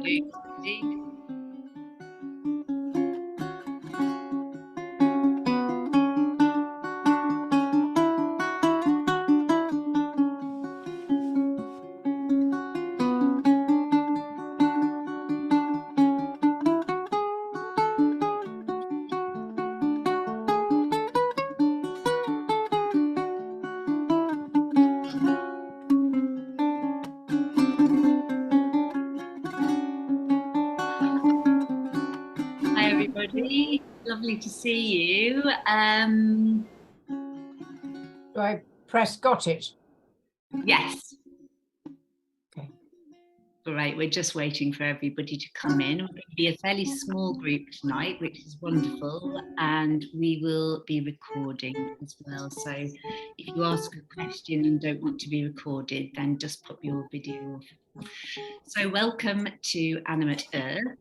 doing? Hi everybody, lovely to see you. Do I press got it? Yes. Okay. Great, we're just waiting for everybody to come in. We're going to be a fairly small group tonight, which is wonderful, and we will be recording as well. So if you ask a question and don't want to be recorded, then just put your video off. So welcome to Animate Earth.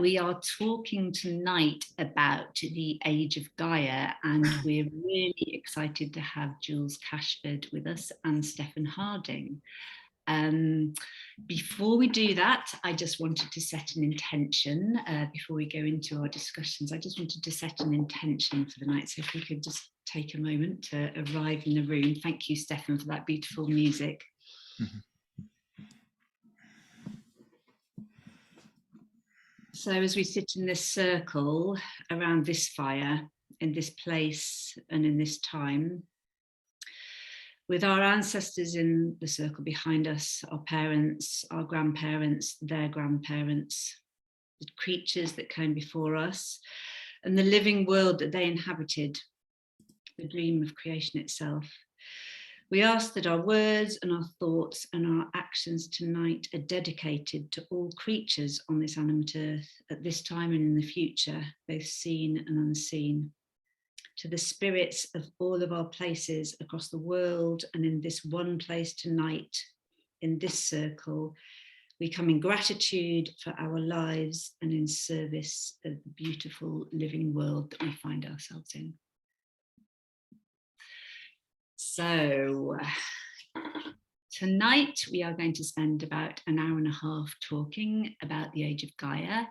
We are talking tonight about the age of Gaia, and we're really excited to have Jules Cashford with us and Stephan Harding. Before we do that, I just wanted to set an intention before we go into our discussions. I just wanted to set an intention for the night. So if we could just take a moment to arrive in the room. Thank you, Stephan, for that beautiful music. Mm-hmm. So as we sit in this circle around this fire, in this place and in this time, with our ancestors in the circle behind us, our parents, our grandparents, their grandparents, the creatures that came before us, and the living world that they inhabited, the dream of creation itself. We ask that our words and our thoughts and our actions tonight are dedicated to all creatures on this animate earth at this time and in the future, both seen and unseen. To the spirits of all of our places across the world and in this one place tonight, in this circle, we come in gratitude for our lives and in service of the beautiful living world that we find ourselves in. So tonight we are going to spend about an hour and a half talking about the age of Gaia.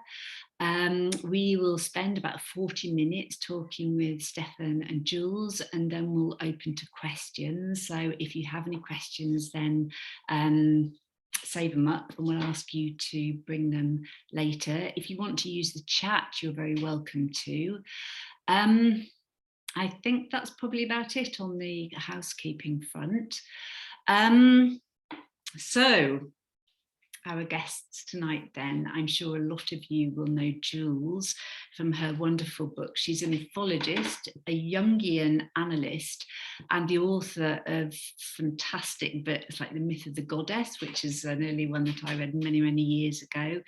We will spend about 40 minutes talking with Stephan and Jules, and then we'll open to questions. So if you have any questions, then save them up and we'll ask you to bring them later. If you want to use the chat, you're very welcome to. I think that's probably about it on the housekeeping front. So our guests tonight then, I'm sure a lot of you will know Jules from her wonderful book. She's a mythologist, a Jungian analyst, and the author of fantastic books like The Myth of the Goddess, which is an early one that I read many, many years ago,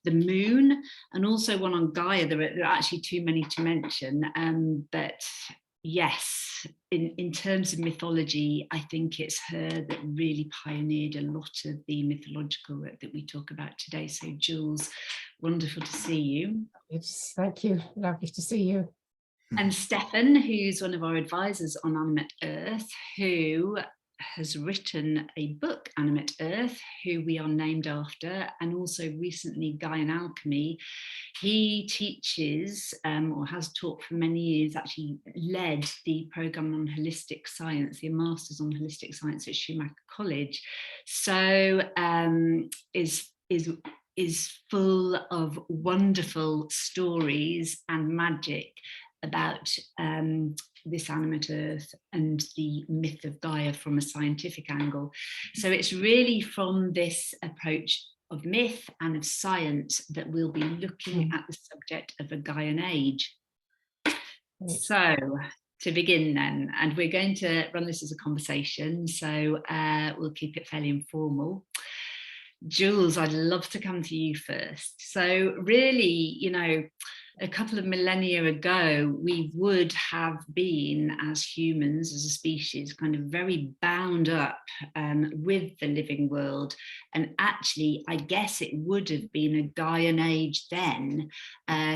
The Moon, and also one on Gaia. There are actually too many to mention, but yes, in terms of mythology, I think it's her that really pioneered a lot of the mythological work that we talk about today. So Jules, wonderful to see you. Yes, thank you, lovely to see you. And Stephan, who's one of our advisors on Animate Earth, who has written a book, Animate Earth, who we are named after, and also recently Gaian Alchemy. He teaches, or has taught for many years, actually led the program on holistic science, the Masters on Holistic Science at Schumacher College. So is full of wonderful stories and magic about this animate earth and the myth of Gaia from a scientific angle. So it's really from this approach of myth and of science that we'll be looking at the subject of a Gaian age. So to begin then, and we're going to run this as a conversation, so we'll keep it fairly informal. Jules, I'd love to come to you first. So really, you know, a couple of millennia ago, we would have been, as humans, as a species, kind of very bound up with the living world. And actually, I guess it would have been a Gaian age then.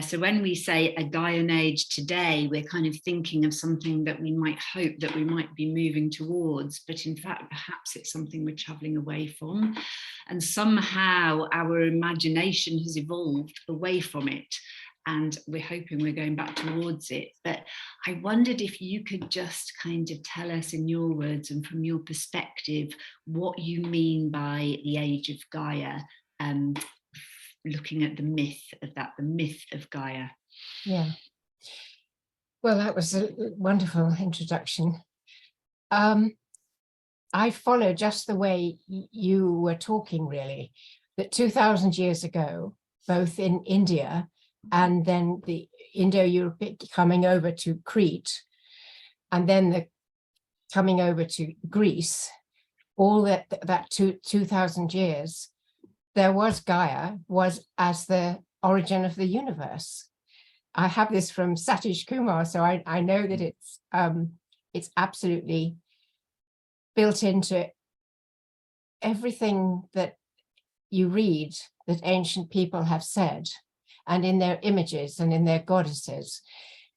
So when we say a Gaian age today, we're kind of thinking of something that we might hope that we might be moving towards. But in fact, perhaps it's something we're traveling away from. and somehow our imagination has evolved away from it, and we're hoping we're going back towards it. But I wondered if you could just kind of tell us in your words and from your perspective what you mean by the age of Gaia, looking at the myth of that, the myth of Gaia. Yeah. Well, that was a wonderful introduction. I follow just the way you were talking, really, that 2,000 years ago, both in India and then the Indo-European coming over to Crete, and then the coming over to Greece, all that 2,000 years, there was Gaia, was as the origin of the universe. I have this from Satish Kumar, so I know that it's absolutely built into everything that you read that ancient people have said, and in their images and in their goddesses.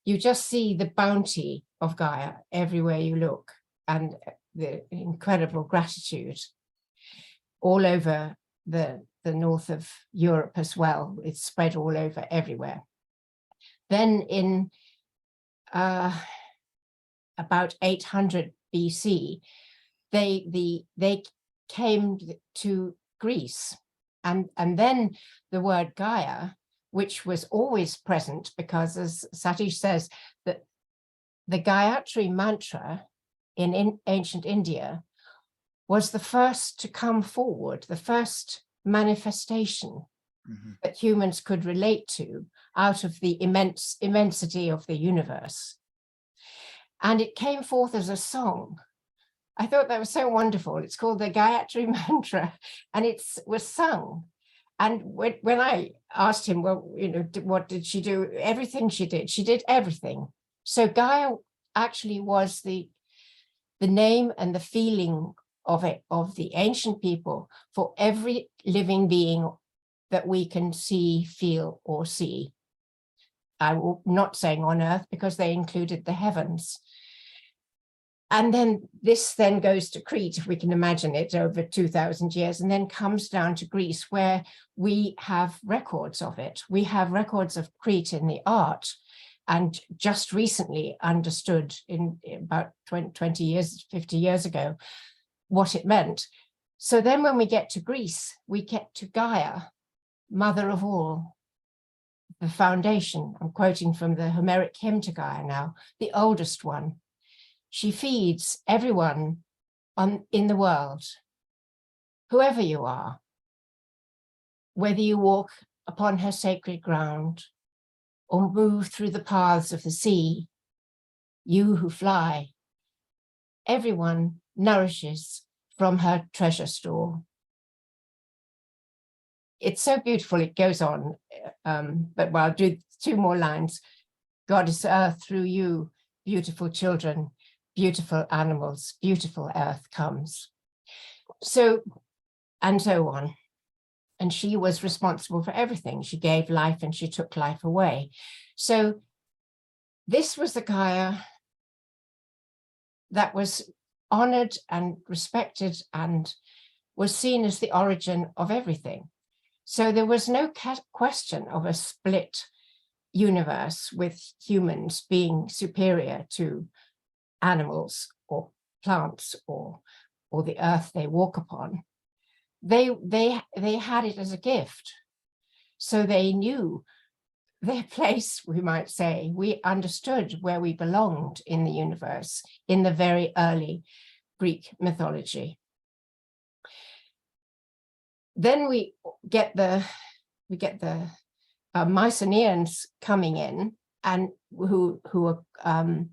You just see the bounty of Gaia everywhere you look, and the incredible gratitude all over the north of Europe as well. It's spread all over everywhere. Then in about 800 BC, they came to Greece, and then the word Gaia, which was always present, because as Satish says, that the Gayatri mantra in ancient India was the first to come forward, the first manifestation that humans could relate to out of the immensity of the universe. And it came forth as a song. I thought that was so wonderful. It's called the Gayatri Mantra, and it was sung. And when I asked him, well, you know, what did she do? Everything she did everything. So Gaia actually was the name and the feeling of it, of the ancient people, for every living being that we can see, feel, or see. I'm not saying on earth, because they included the heavens. And then this then goes to Crete, if we can imagine it, over 2,000 years, and then comes down to Greece, where we have records of it. We have records of Crete in the art, and just recently understood in about 20 years, 50 years ago, what it meant. So then when we get to Greece, we get to Gaia, mother of all, the foundation. I'm quoting from the Homeric hymn to Gaia now, the oldest one. She feeds everyone in the world, whoever you are, whether you walk upon her sacred ground or move through the paths of the sea, you who fly, everyone nourishes from her treasure store. It's so beautiful, it goes on, but I'll do 2 more lines. Goddess Earth, through you, beautiful children, beautiful animals, beautiful earth comes. So, and so on. And she was responsible for everything. She gave life and she took life away. So this was the Gaia that was honored and respected and was seen as the origin of everything. So there was no question of a split universe with humans being superior to animals or plants or the earth they walk upon. They had it as a gift. So they knew their place, we might say. We understood where we belonged in the universe in the very early Greek mythology. Then we get the Mycenaeans coming in, and who are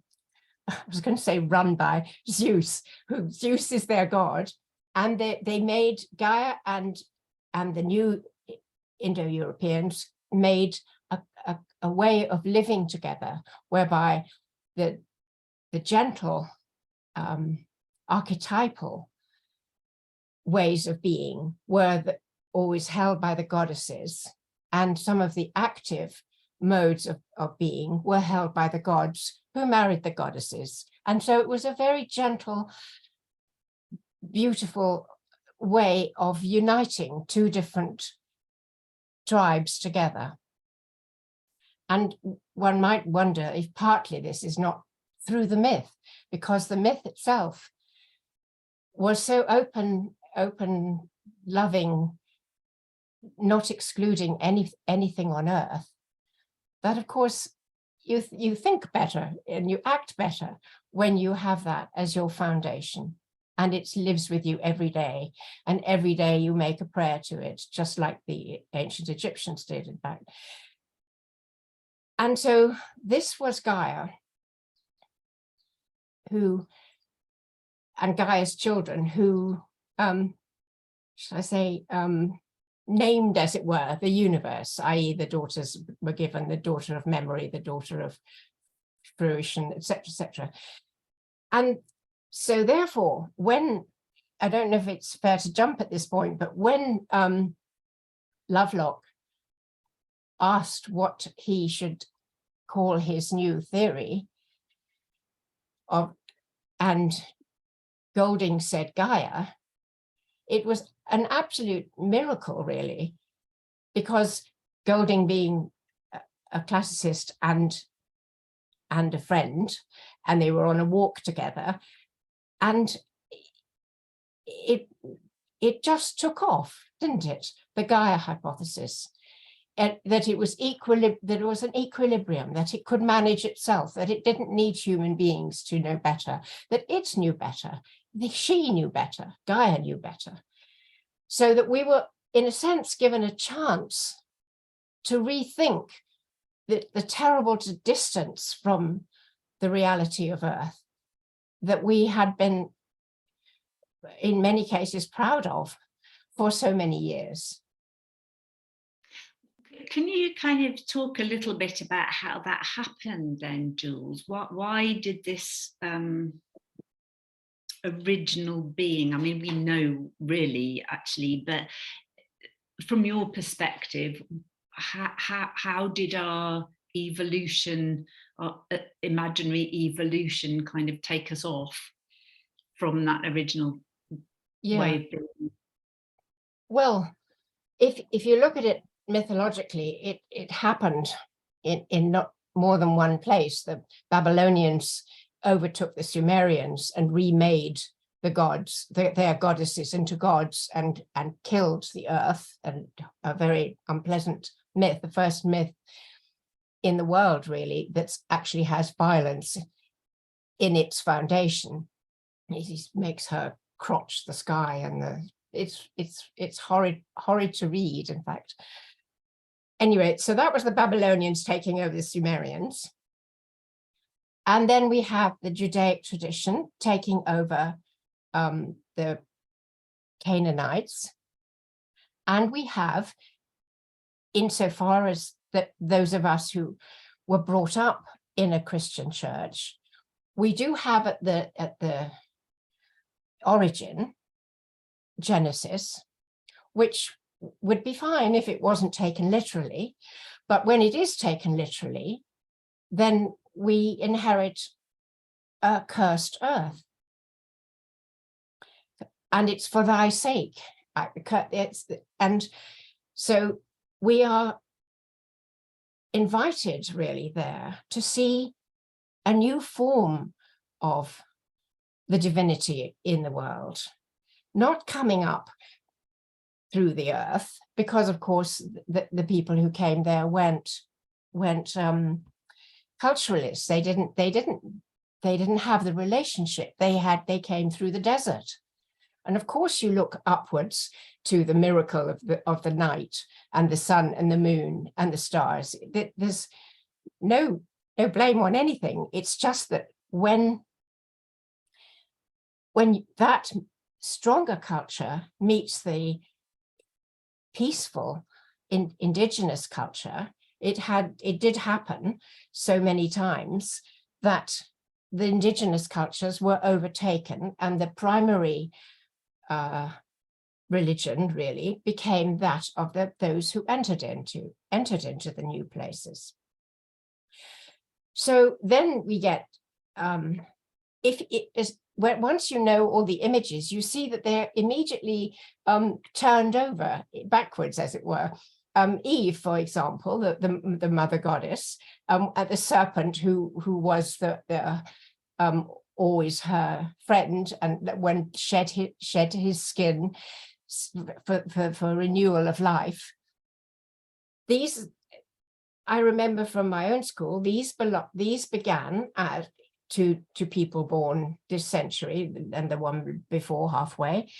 I was going to say run by Zeus, who Zeus is their god, and they made Gaia and the new Indo-Europeans made a way of living together, whereby the gentle archetypal ways of being were always held by the goddesses, and some of the active modes of being were held by the gods who married the goddesses. And so it was a very gentle, beautiful way of uniting two different tribes together. And one might wonder if partly this is not through the myth, because the myth itself was so open, loving, not excluding anything on earth, that of course you think better and you act better when you have that as your foundation, and it lives with you every day, and every day you make a prayer to it, just like the ancient Egyptians did, in fact. And so this was Gaia, who, and Gaia's children, who, shall I say, named, as it were, the universe, i.e. the daughters were given the daughter of memory, the daughter of fruition, etc., etc. And so therefore, when, I don't know if it's fair to jump at this point, but when Lovelock asked what he should call his new theory of, and Golding said Gaia, it was an absolute miracle, really, because Golding, being a classicist and a friend, and they were on a walk together, and it just took off, didn't it? The Gaia hypothesis, that it was that it was an equilibrium, that it could manage itself, that it didn't need human beings to know better, that it knew better, she knew better, Gaia knew better. So that we were, in a sense, given a chance to rethink the terrible distance from the reality of Earth that we had been, in many cases, proud of for so many years. Can you kind of talk a little bit about how that happened then, Jules? Why did this original being, I mean, we know really, actually, but from your perspective, how did our evolution, our imaginary evolution, kind of take us off from that original way of being? Well, if you look at it mythologically, it happened in not more than one place. The Babylonians overtook the Sumerians and remade the gods, their goddesses, into gods, and killed the earth, and a very unpleasant myth, the first myth in the world, really, that actually has violence in its foundation. It makes her crotch the sky, and it's horrid to read, in fact. Anyway, so that was the Babylonians taking over the Sumerians. And then we have the Judaic tradition taking over the Canaanites. And we have, insofar as that those of us who were brought up in a Christian church, we do have at the origin, Genesis, which would be fine if it wasn't taken literally. But when it is taken literally, then we inherit a cursed earth. And it's for thy sake. And so we are invited, really, there to see a new form of the divinity in the world, not coming up through the earth, because of course the people who came there went culturalists. They didn't have the relationship. They came through the desert. And of course you look upwards to the miracle of the night and the sun and the moon and the stars. There's no blame on anything. It's just that when that stronger culture meets the peaceful indigenous culture, it did happen so many times that the indigenous cultures were overtaken, and the primary religion really became that of those who entered into the new places. So then we get, if it is, once you know all the images, you see that they're immediately turned over backwards, as it were. Eve, for example, the mother goddess, the serpent who was always her friend, and when shed his skin for renewal of life. These, I remember from my own school, these began to people born this century, and the one before halfway,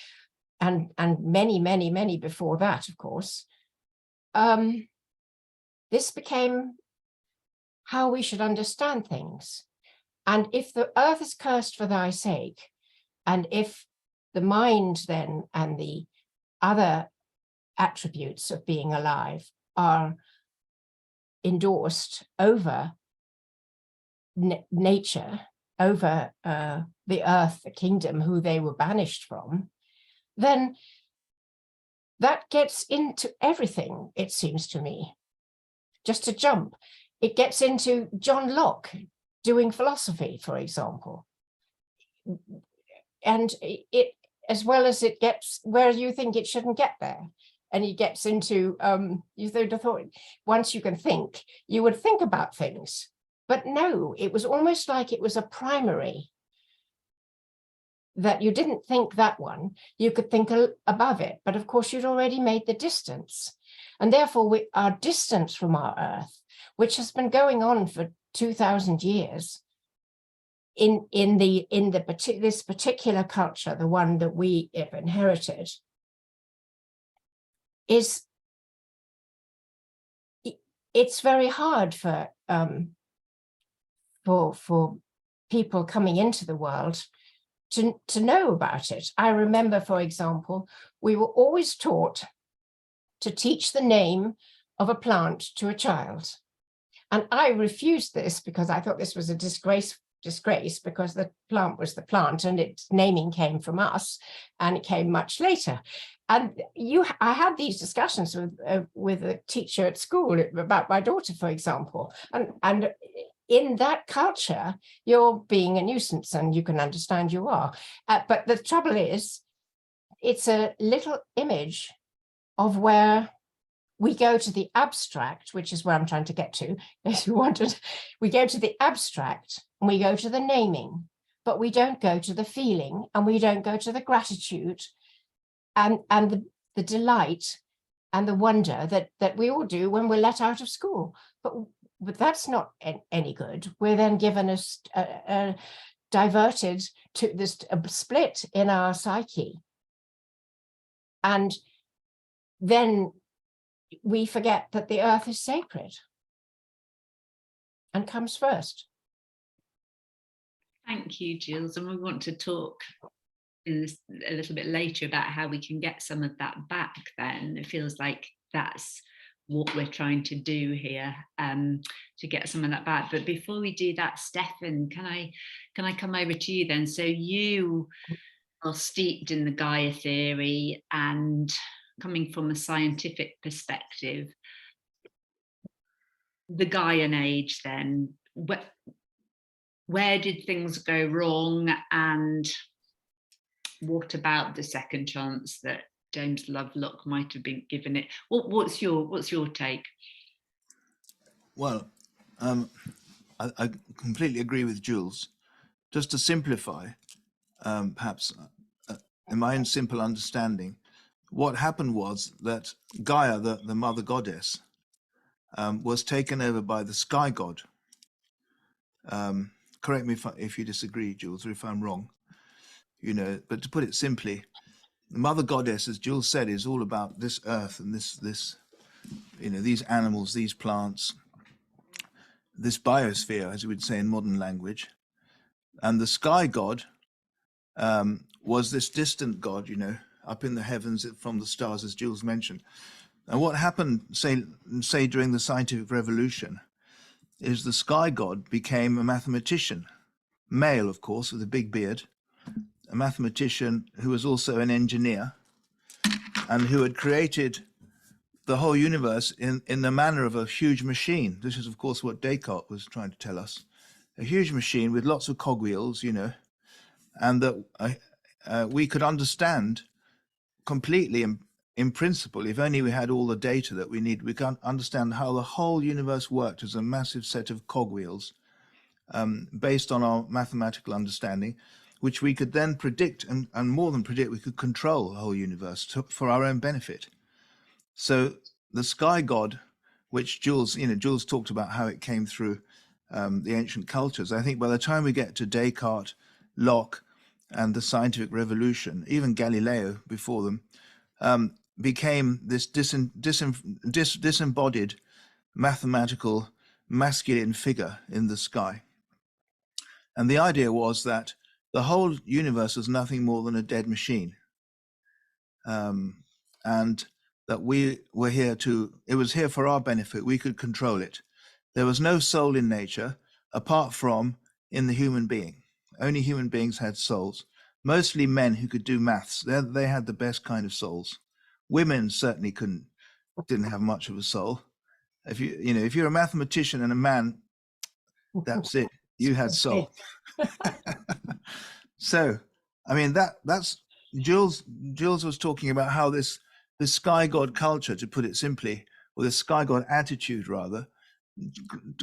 and many before that, of course. This became how we should understand things. And if the earth is cursed for thy sake, and if the mind then and the other attributes of being alive are endorsed over nature, over the earth, the kingdom, who they were banished from, then that gets into everything, it seems to me. Just to jump, it gets into John Locke doing philosophy, for example. And it, as well as it gets where you think it shouldn't get there. And it gets into, you thought, once you can think, you would think about things. But no, it was almost like it was a primary, that you didn't think that one, you could think above it. But of course, you'd already made the distance. And therefore, our distance from our Earth, which has been going on for 2,000 years, in this particular culture, the one that we have inherited, it's very hard for people coming into the world to know about it. I remember, for example, we were always taught to teach the name of a plant to a child. And I refused this because I thought this was a disgrace because the plant was the plant and its naming came from us, and it came much later. And I had these discussions with a teacher at school about my daughter, for example, and in that culture, you're being a nuisance, and you can understand you are. But the trouble is, it's a little image of where we go to the abstract, which is where I'm trying to get to, if you wanted. We go to the abstract and we go to the naming, but we don't go to the feeling, and we don't go to the gratitude and the delight and the wonder that we all do when we're let out of school. But that's not any good. We're then given a diverted to this split in our psyche. And then we forget that the earth is sacred and comes first. Thank you, Jules. And we want to talk a little bit later about how we can get some of that back then. It feels like that's what we're trying to do here, to get some of that back. But before we do that, Stephan, can I come over to you then? So you are steeped in the Gaia theory, and coming from a scientific perspective, the Gaian Age then, where did things go wrong, and what about the second chance that James Lovelock might have been given it? What's your take? Well, I completely agree with Jules. Just to simplify, perhaps in my own simple understanding, what happened was that Gaia, the mother goddess, was taken over by the sky god. Correct me if you disagree, Jules, or if I'm wrong. But to put it simply, the mother goddess, as Jules said, is all about this earth and this these animals, these plants, this biosphere, as we would say in modern language. And the sky god was this distant god, up in the heavens from the stars, as Jules mentioned. And what happened, say during the scientific revolution, is the sky god became a mathematician, male, of course, with a big beard, a mathematician who was also an engineer, and who had created the whole universe in the manner of a huge machine. This is, of course, what Descartes was trying to tell us. A huge machine with lots of cogwheels, and that we could understand completely in principle, if only we had all the data that we need, we can understand how the whole universe worked as a massive set of cogwheels based on our mathematical understanding, which we could then predict, and more than predict, we could control the whole universe for our own benefit. So the sky god, which Jules talked about how it came through the ancient cultures. I think by the time we get to Descartes, Locke, and the scientific revolution, even Galileo before them, became this disembodied mathematical masculine figure in the sky. And the idea was that the whole universe was nothing more than a dead machine. And that we were here it was here for our benefit. We could control it. There was no soul in nature apart from in the human being. Only human beings had souls, mostly men who could do maths. They had the best kind of souls. Women certainly didn't have much of a soul. If you're a mathematician and a man, that's it. You had soul. So, I mean, that's Jules was talking about how this sky god culture, to put it simply, or the sky god attitude rather,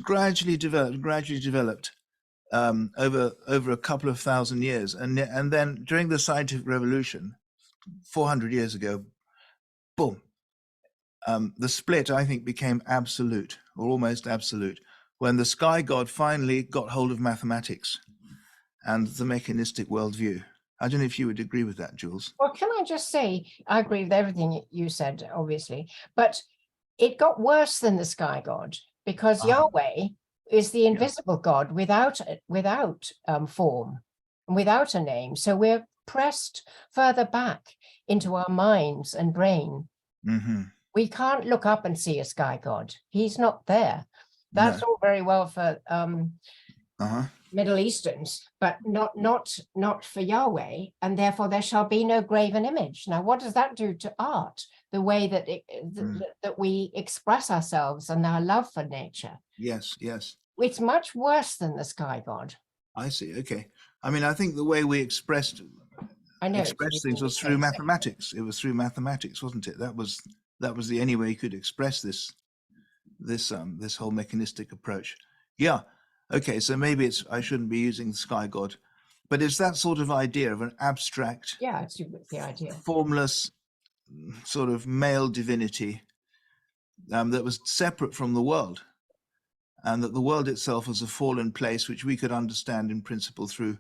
gradually developed over a couple of thousand years, and then during the scientific revolution 400 years ago, boom, the split, I think, became absolute, or almost absolute, when the sky god finally got hold of mathematics and the mechanistic worldview. I don't know if you would agree with that, Jules. Well, can I just say, I agree with everything you said, obviously, but it got worse than the sky god, because Yahweh is the invisible God without form and without a name. So we're pressed further back into our minds and brain. Mm-hmm. We can't look up and see a sky god. He's not there. That's all very well for Middle Easterns, but not for Yahweh, and therefore there shall be no graven image. Now, what does that do to art? The way that that we express ourselves and our love for nature. Yes. It's much worse than the sky god. I see. Okay. I mean, I think the way we expressed things was through mathematics. It was through mathematics, wasn't it? That was the only way you could express this whole mechanistic approach. Yeah. Okay. So maybe I shouldn't be using the sky god, but it's that sort of idea of an abstract, it's the idea, formless sort of male divinity that was separate from the world, and that the world itself was a fallen place which we could understand in principle through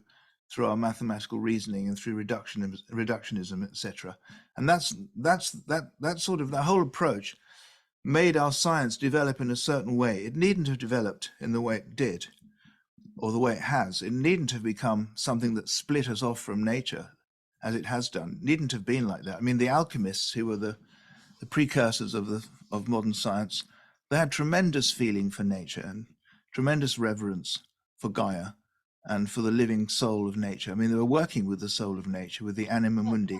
our mathematical reasoning and through reductionism, etc. And that sort of, the whole approach made our science develop in a certain way. It needn't have developed in the way it did, or the way it has. It needn't have become something that split us off from nature, as it has done. It needn't have been like that. I mean, the alchemists, who were the precursors of modern science, they had tremendous feeling for nature and tremendous reverence for Gaia and for the living soul of nature. I mean, they were working with the soul of nature, with the anima mundi,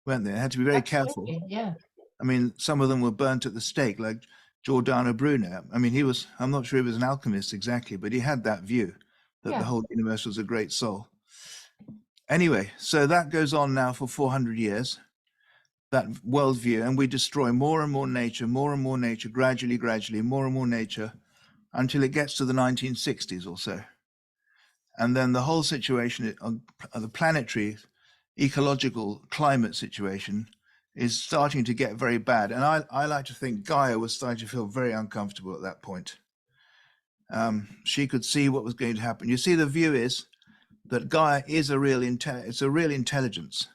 weren't they? They had to be very careful. Yeah. I mean, some of them were burnt at the stake, like Giordano Bruno. I mean, I'm not sure he was an alchemist exactly, but he had that view that the whole universe was a great soul. Anyway, so that goes on now for 400 years, that worldview, and we destroy more and more nature, gradually, more and more nature, until it gets to the 1960s or so. And then the whole situation, the planetary ecological climate situation, is starting to get very bad. And I like to think Gaia was starting to feel very uncomfortable at that point. She could see what was going to happen. You see, the view is that Gaia is a real intelligence.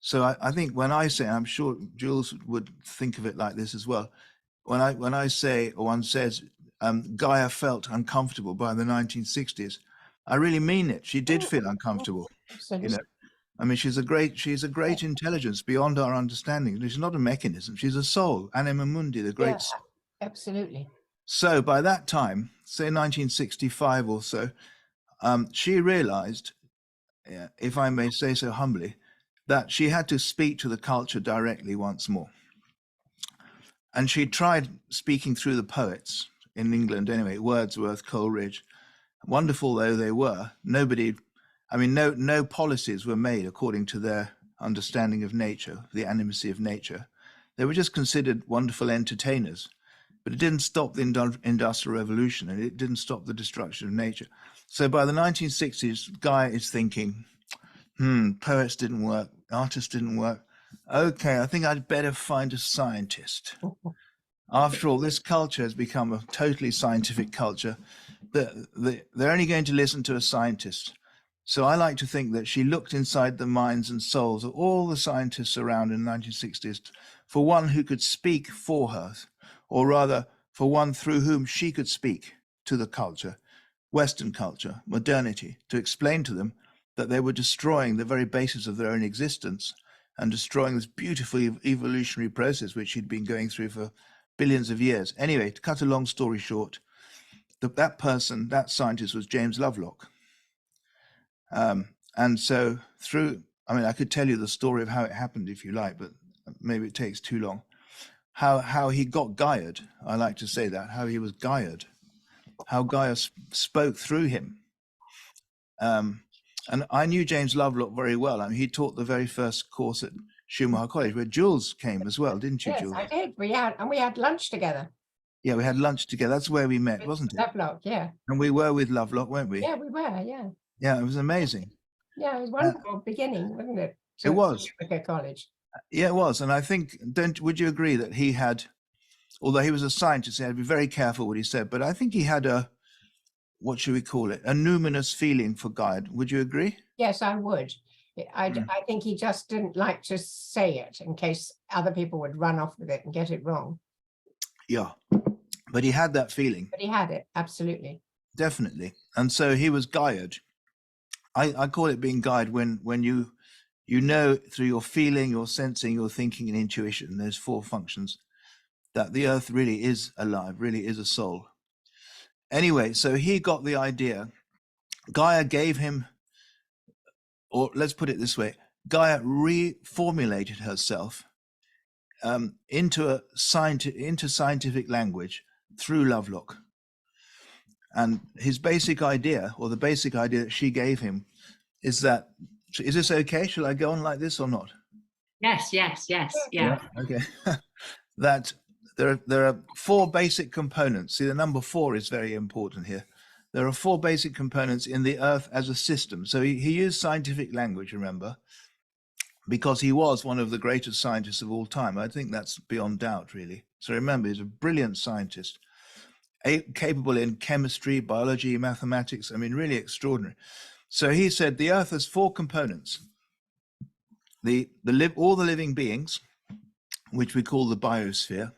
So I think when I say, I'm sure Jules would think of it like this as well. When I say, or one says, Gaia felt uncomfortable by the 1960s, I really mean it. She did feel uncomfortable. You know, I mean, she's a great intelligence beyond our understanding. She's not a mechanism. She's a soul, anima mundi, the great soul. Absolutely. So by that time, say 1965 or so, she realized, if I may say so humbly, that she had to speak to the culture directly once more. And she tried speaking through the poets in England anyway, Wordsworth, Coleridge. Wonderful though they were, nobody I mean, no policies were made according to their understanding of nature, the animacy of nature. They were just considered wonderful entertainers. But it didn't stop the Industrial Revolution, and it didn't stop the destruction of nature. So by the 1960s, Gaia is thinking, poets didn't work, artists didn't work. Okay, I think I'd better find a scientist. After all, this culture has become a totally scientific culture. They're only going to listen to a scientist. So I like to think that she looked inside the minds and souls of all the scientists around in the 1960s for one who could speak for her, or rather for one through whom she could speak to the culture, Western culture, modernity, to explain to them that they were destroying the very basis of their own existence and destroying this beautiful evolutionary process which she'd been going through for billions of years. Anyway, to cut a long story short, that scientist was James Lovelock. And so I could tell you the story of how it happened if you like, but maybe it takes too long. How he got Gaia'd, I like to say that, how he was Gaia'd, how Gaia spoke through him. And I knew James Lovelock very well. I mean, he taught the very first course at Schumacher College, where Jules came as well, didn't you, Yes, Jules? I did. We had lunch together. Yeah, we had lunch together. That's where we met, With wasn't it? Lovelock, yeah. And we were with Lovelock, weren't we? Yeah, we were, yeah. Yeah, it was amazing. Yeah, it was wonderful beginning, wasn't it? It was. Rica College. Yeah, it was. And I think, would you agree that he had, although he was a scientist, he had to be very careful what he said, but I think he had what should we call it? A numinous feeling for Gaia. Would you agree? Yes, I would. I think he just didn't like to say it in case other people would run off with it and get it wrong. Yeah, but he had that feeling. But he had it, absolutely. Definitely. And so he was Gaia'd. I call it being Gaia'd when you know through your feeling, your sensing, your thinking and intuition, those four functions, that the earth really is alive, really is a soul. Anyway, so he got the idea. Gaia gave him, or let's put it this way, Gaia reformulated herself into scientific language through Lovelock. And his basic idea, or the basic idea that she gave him, is that, is this okay? Shall I go on like this or not? Yes. Yeah. Okay. That there are four basic components. See, the number 4 is very important here. There are 4 basic components in the earth as a system. So he used scientific language, remember, because he was one of the greatest scientists of all time. I think that's beyond doubt, really. So remember, he's a brilliant scientist, capable in chemistry, biology, mathematics. I mean, really extraordinary. So he said the earth has 4 components. All the living beings, which we call the biosphere.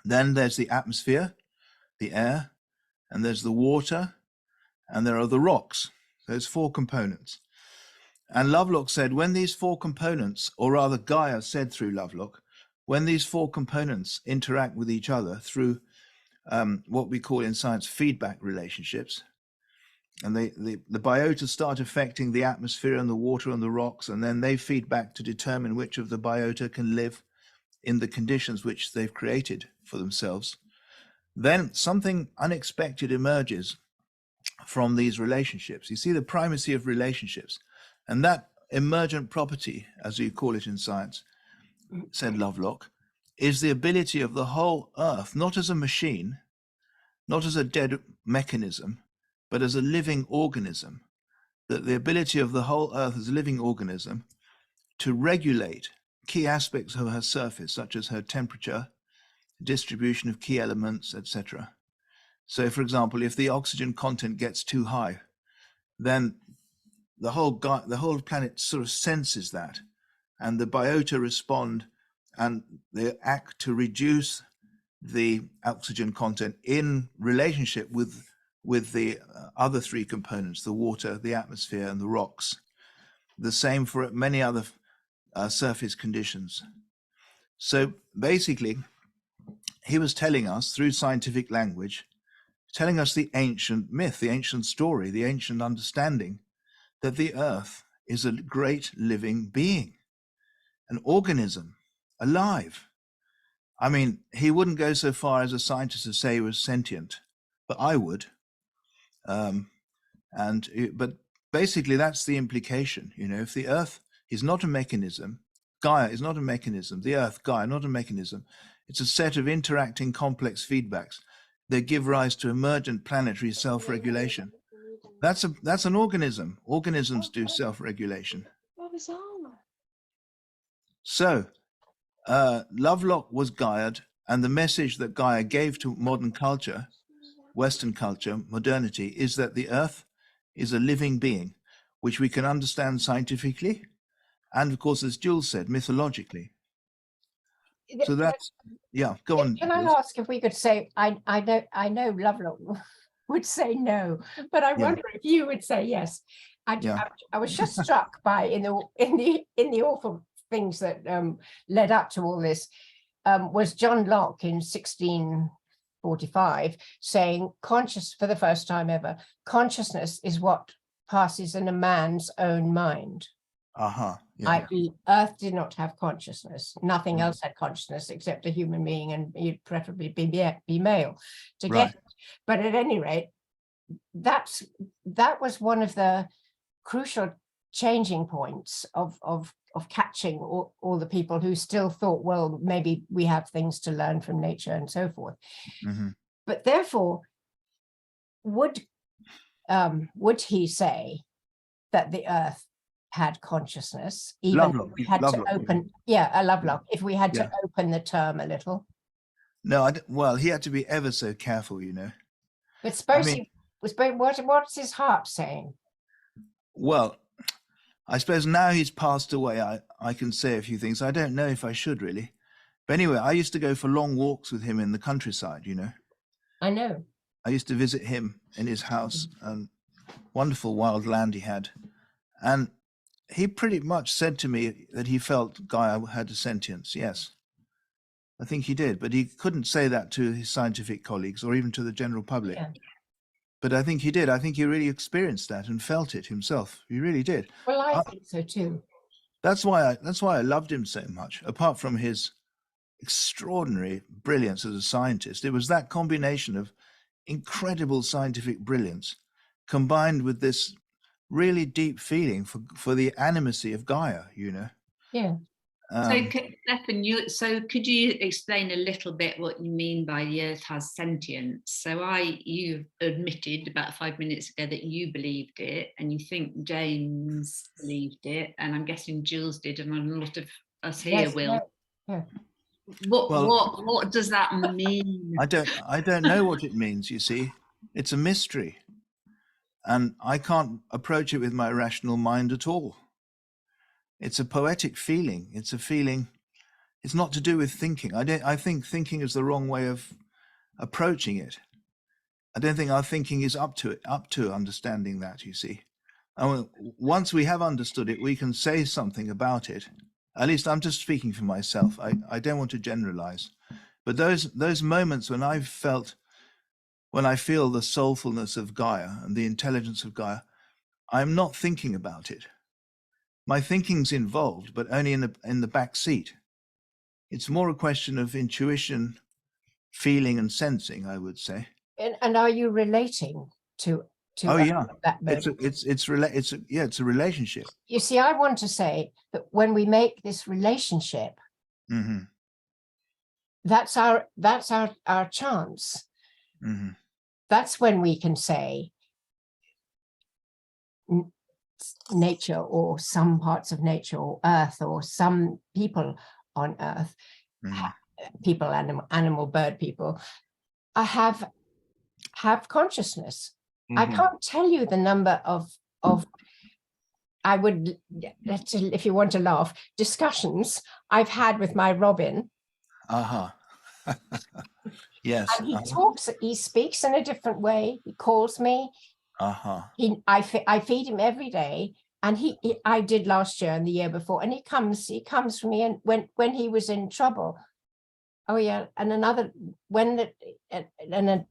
Then there's the atmosphere, the air, and there's the water, and there are the rocks. Those 4 components. And Lovelock said when these 4 components, or rather Gaia said through Lovelock, when these 4 components interact with each other through what we call in science feedback relationships, and the biota start affecting the atmosphere and the water and the rocks, and then they feed back to determine which of the biota can live in the conditions which they've created for themselves, then something unexpected emerges from these relationships. You see the primacy of relationships, and that emergent property, as you call it in science, said Lovelock, is the ability of the whole earth, not as a machine, not as a dead mechanism, but as a living organism, that the ability of the whole earth as a living organism to regulate key aspects of her surface, such as her temperature, distribution of key elements, etc. So, for example, if the oxygen content gets too high, then the whole planet sort of senses that, and the biota respond, and they act to reduce the oxygen content in relationship with the other 3 components, the water, the atmosphere, and the rocks. The same for many other surface conditions. So basically, he was telling us through scientific language, telling us the ancient myth, the ancient story, the ancient understanding that the earth is a great living being, an organism, alive. I mean, he wouldn't go so far as a scientist to say he was sentient, but I would. But basically that's the implication. You know, if the Earth is not a mechanism, Gaia is not a mechanism, the Earth, Gaia, not a mechanism, it's a set of interacting complex feedbacks that give rise to emergent planetary self-regulation. That's an organism. Organisms do self-regulation. So Lovelock was Gaia'd, and the message that Gaia gave to modern culture, Western culture, modernity, is that the Earth is a living being, which we can understand scientifically, and of course, as Jules said, mythologically. So that's, yeah, go on. Can I ask if we could say, I know Lovelock would say no, but I wonder if you would say yes. I was just struck by in the awful things that led up to all this, was John Locke in 1645 saying for the first time ever, consciousness is what passes in a man's own mind. I.e., Earth did not have consciousness. Nothing else had consciousness except a human being, and you'd preferably be male to get it. But at any rate, that was one of the crucial changing points of catching all the people who still thought, well, maybe we have things to learn from nature and so forth. But therefore, would he say that the Earth had consciousness, even if we had to open, Lovelock, if we had to open the term a little? No, well, he had to be ever so careful, you know. But suppose what's his heart saying? Well, I suppose now he's passed away, I can say a few things. I don't know if I should really. But anyway, I used to go for long walks with him in the countryside, you know. I know. I used to visit him in his house, and wonderful wild land he had. And he pretty much said to me that he felt Gaia had a sentience. Yes, I think he did, but he couldn't say that to his scientific colleagues or even to the general public. But I think he did. I think he really experienced that and felt it himself. He really did. Well, I think so too. That's why I loved him so much. Apart from his extraordinary brilliance as a scientist, it was that combination of incredible scientific brilliance combined with this really deep feeling for the animacy of Gaia, you know. Stephan, could you explain a little bit what you mean by the Earth has sentience? So you admitted about 5 minutes ago that you believed it, and you think James believed it, and I'm guessing Jules did, and a lot of us here will. What does that mean? I don't know what it means, you see. It's a mystery. And I can't approach it with my rational mind at all. It's a poetic feeling. It's a feeling. It's not to do with thinking. I think thinking is the wrong way of approaching it. I don't think our thinking is up to understanding that, you see. And once we have understood it, we can say something about it. At least I'm just speaking for myself. I don't want to generalize. But those moments when I feel the soulfulness of Gaia and the intelligence of Gaia, I'm not thinking about it. My thinking's involved, but only in the back seat. It's more a question of intuition, feeling, and sensing, I would say. And are you relating to that moment? It's a relationship. You see, I want to say that when we make this relationship, that's our chance. That's when we can say nature, or some parts of nature, or Earth, or some people on Earth, people, animal, bird people, have consciousness. I can't tell you the number of I would, if you want to laugh, discussions I've had with my Robin. Yes. And he speaks in a different way. He calls me. I feed him every day, and I did last year and the year before, and he comes for me, and when he was in trouble. Oh yeah, and then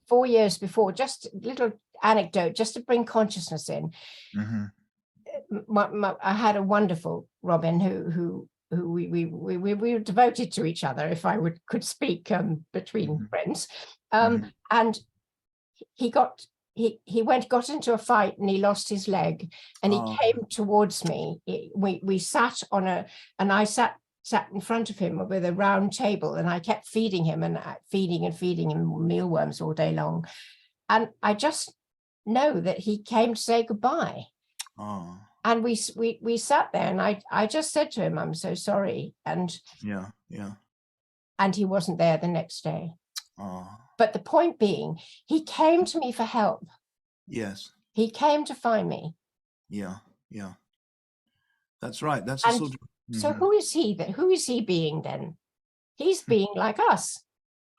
4 years before, just a little anecdote, just to bring consciousness in. I had a wonderful Robin who we were devoted to each other, if I got into a fight and he lost his leg, and he came towards me. We sat on and I sat in front of him with a round table, and I kept feeding him and feeding him mealworms all day long. And I just know that he came to say goodbye. Oh. And we sat there, and I just said to him, "I'm so sorry." And Yeah. and he wasn't there the next day. Oh. But the point being, he came to me for help. Yes. He came to find me. Yeah. That's right. That's a sort of. So who is he then? Who is he being then? He's being like us.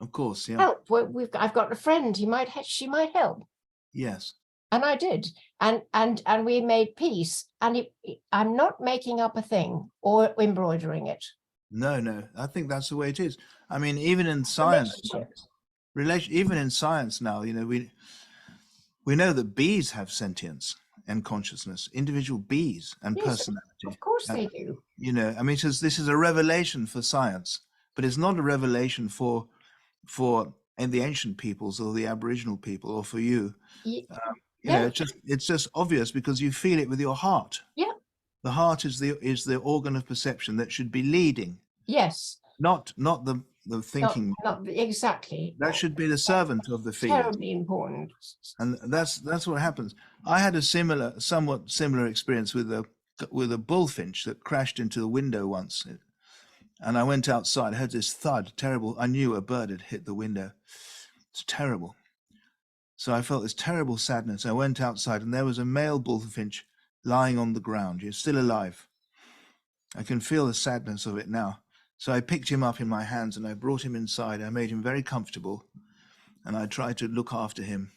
Of course, yeah. Help. I've got a friend. She might help. Yes. And I did. And we made peace. And I'm not making up a thing or embroidering it. No. I think that's the way it is. I mean, even in science, even in science now, you know, we know that bees have sentience and consciousness, individual bees and personality. Of course they do. You know, I mean, this is a revelation for science, but it's not a revelation for the ancient peoples or the Aboriginal people or for you. You know, it's just obvious because you feel it with your heart. Yeah. The heart is the organ of perception that should be leading. Yes. Not the thinking. Not exactly. That should be the servant of the feeling. Terribly important. And that's what happens. I had a somewhat similar experience with a bullfinch that crashed into the window once. And I went outside, I heard this thud, terrible. I knew a bird had hit the window. It's terrible. So I felt this terrible sadness. I went outside, and there was a male bullfinch lying on the ground. He's still alive. I can feel the sadness of it now. So I picked him up in my hands and I brought him inside. I made him very comfortable, and I tried to look after him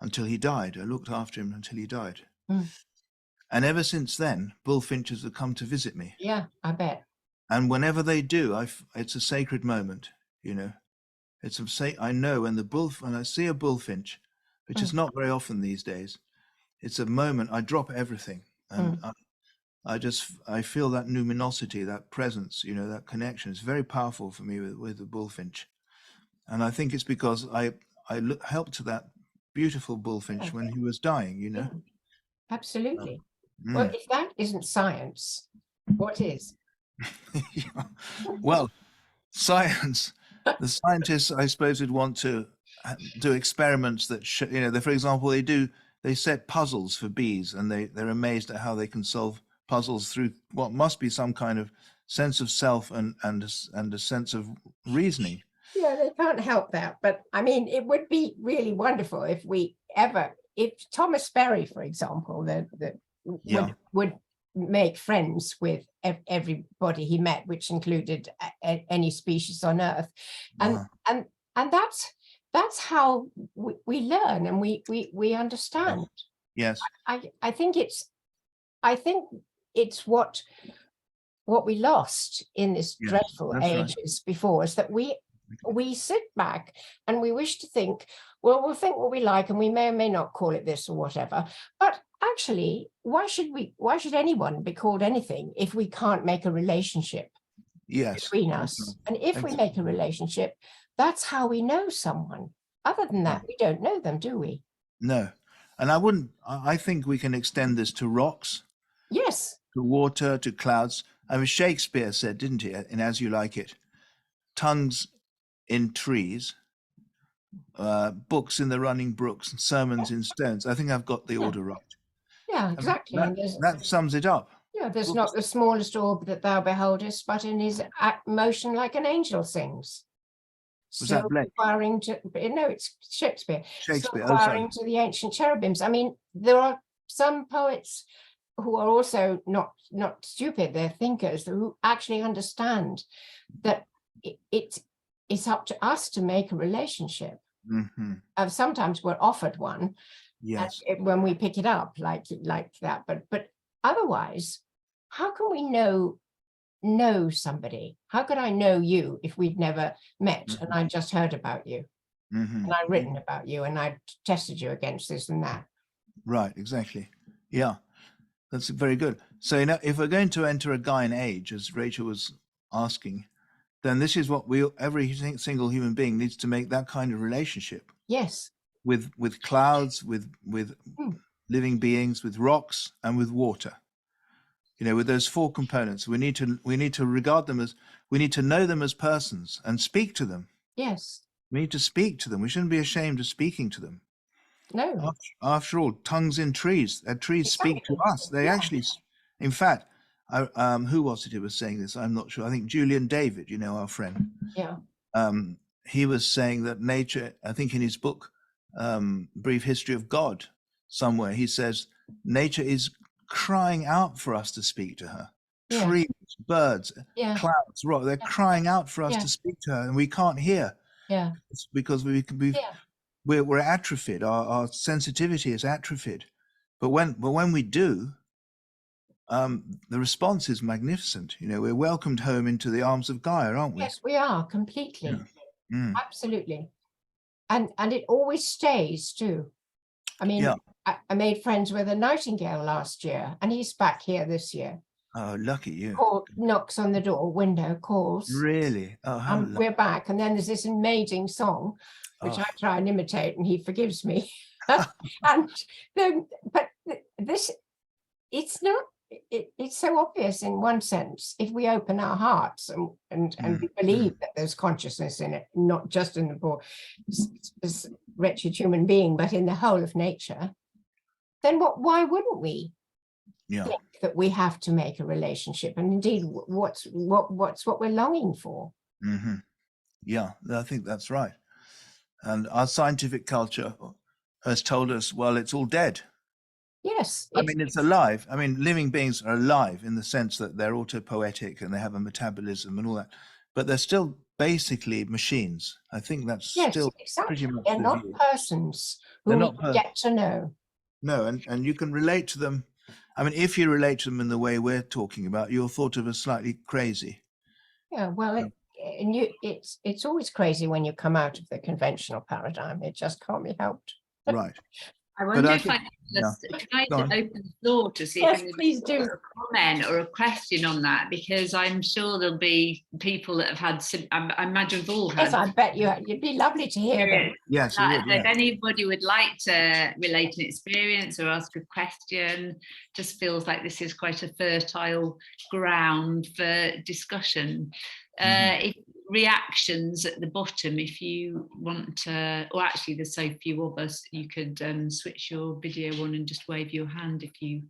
until he died. I looked after him until he died. And ever since then, bullfinches have come to visit me. Yeah, I bet. And whenever they do, it's a sacred moment, you know. I know when I see a bullfinch, which is not very often these days, it's a moment I drop everything, and I feel that luminosity, that presence, you know, that connection. It's very powerful for me with the bullfinch, and I think it's because I helped that beautiful bullfinch when he was dying, you know. Absolutely. Well, if that isn't science, what is? Well, science. The scientists, I suppose, would want to do experiments that, you know, for example, they set puzzles for bees, and they're amazed at how they can solve puzzles through what must be some kind of sense of self and a sense of reasoning. Yeah, they can't help that. But I mean, it would be really wonderful if Thomas Berry, for example, would make friends with everybody he met, which included any species on Earth, and that's how we learn and we understand. Yes, I think it's what we lost in this dreadful ages before us, that we sit back and we wish to think, well, we'll think what we like, and we may or may not call it this or whatever. But actually, why should anyone be called anything if we can't make a relationship between us? And if we make a relationship, that's how we know someone. Other than that, we don't know them, do we? No. And I think we can extend this to rocks. Yes. To water, to clouds. I mean, Shakespeare said, didn't he, in As You Like It, tongues in trees, books in the running brooks, and sermons in stones. I think I've got the order right. Yeah, exactly. That sums it up. Yeah, there's not the smallest orb that thou beholdest, but in his motion like an angel sings. Was that Blake? No, it's Shakespeare. Shakespeare. Inquiring to the ancient cherubims. I mean, there are some poets who are also not stupid. They're thinkers who actually understand that it's up to us to make a relationship. Sometimes we're offered one. Yes. When we pick it up like that, but otherwise, how can we know somebody? How could I know you if we'd never met and I just heard about you and I'd written about you and I'd tested you against this and that? Right, exactly. Yeah, that's very good. So, you know, if we're going to enter a Gaian age, as Rachel was asking, then this is what every single human being needs to make that kind of relationship. Yes. with clouds, with Mm. living beings, with rocks, and with water. You know, with those four components, we need to regard them as, we need to know them as persons and speak to them. Yes. We need to speak to them. We shouldn't be ashamed of speaking to them. No. After all, tongues in trees, trees speak to us. They actually, in fact, who was it who was saying this? I'm not sure. I think Julian David, you know, our friend. Yeah. He was saying that nature, I think in his book, Brief History of God, somewhere, he says, nature is crying out for us to speak to her. Yeah. Trees, birds, Yeah. clouds, rock, they're crying out for us Yeah. to speak to her, and we can't hear. Yeah. It's because we're atrophied. Our sensitivity is atrophied. But when we do, the response is magnificent. You know, we're welcomed home into the arms of Gaia, aren't we? Yes, we are completely. Yeah. Mm. Absolutely. And it always stays too. I mean, Yeah. I made friends with a nightingale last year, and he's back here this year. Oh, lucky you. Knocks on the door, window, calls. Really? Oh, how We're back. And then there's this amazing song, which I try and imitate, and he forgives me. And then, but this, it's not, it's so obvious in one sense, if we open our hearts and we believe that there's consciousness in it, not just in the poor this wretched human being, but in the whole of nature, then why wouldn't we think that we have to make a relationship? And indeed, what's what we're longing for? Mm-hmm. Yeah, I think that's right. And our scientific culture has told us, well, it's all dead. Yes. I mean, it's alive. I mean, living beings are alive in the sense that they're autopoietic and they have a metabolism and all that, but they're still basically machines. I think that's still exactly. pretty much They're the not view. persons who we get to know. No, and you can relate to them. I mean, if you relate to them in the way we're talking about, you're thought of as slightly crazy. Yeah, well, it's always crazy when you come out of the conventional paradigm. It just can't be helped. Right. I wonder if I can just try to open the floor to see if please do. a comment or a question on that, because I'm sure there'll be people that have had, I imagine we've all had. Yes, I bet you'd be lovely to hear them. Yes, if anybody would like to relate an experience or ask a question, just feels like this is quite a fertile ground for discussion. If reactions at the bottom, if you want to, or actually there's so few of us, you could switch your video on and just wave your hand if you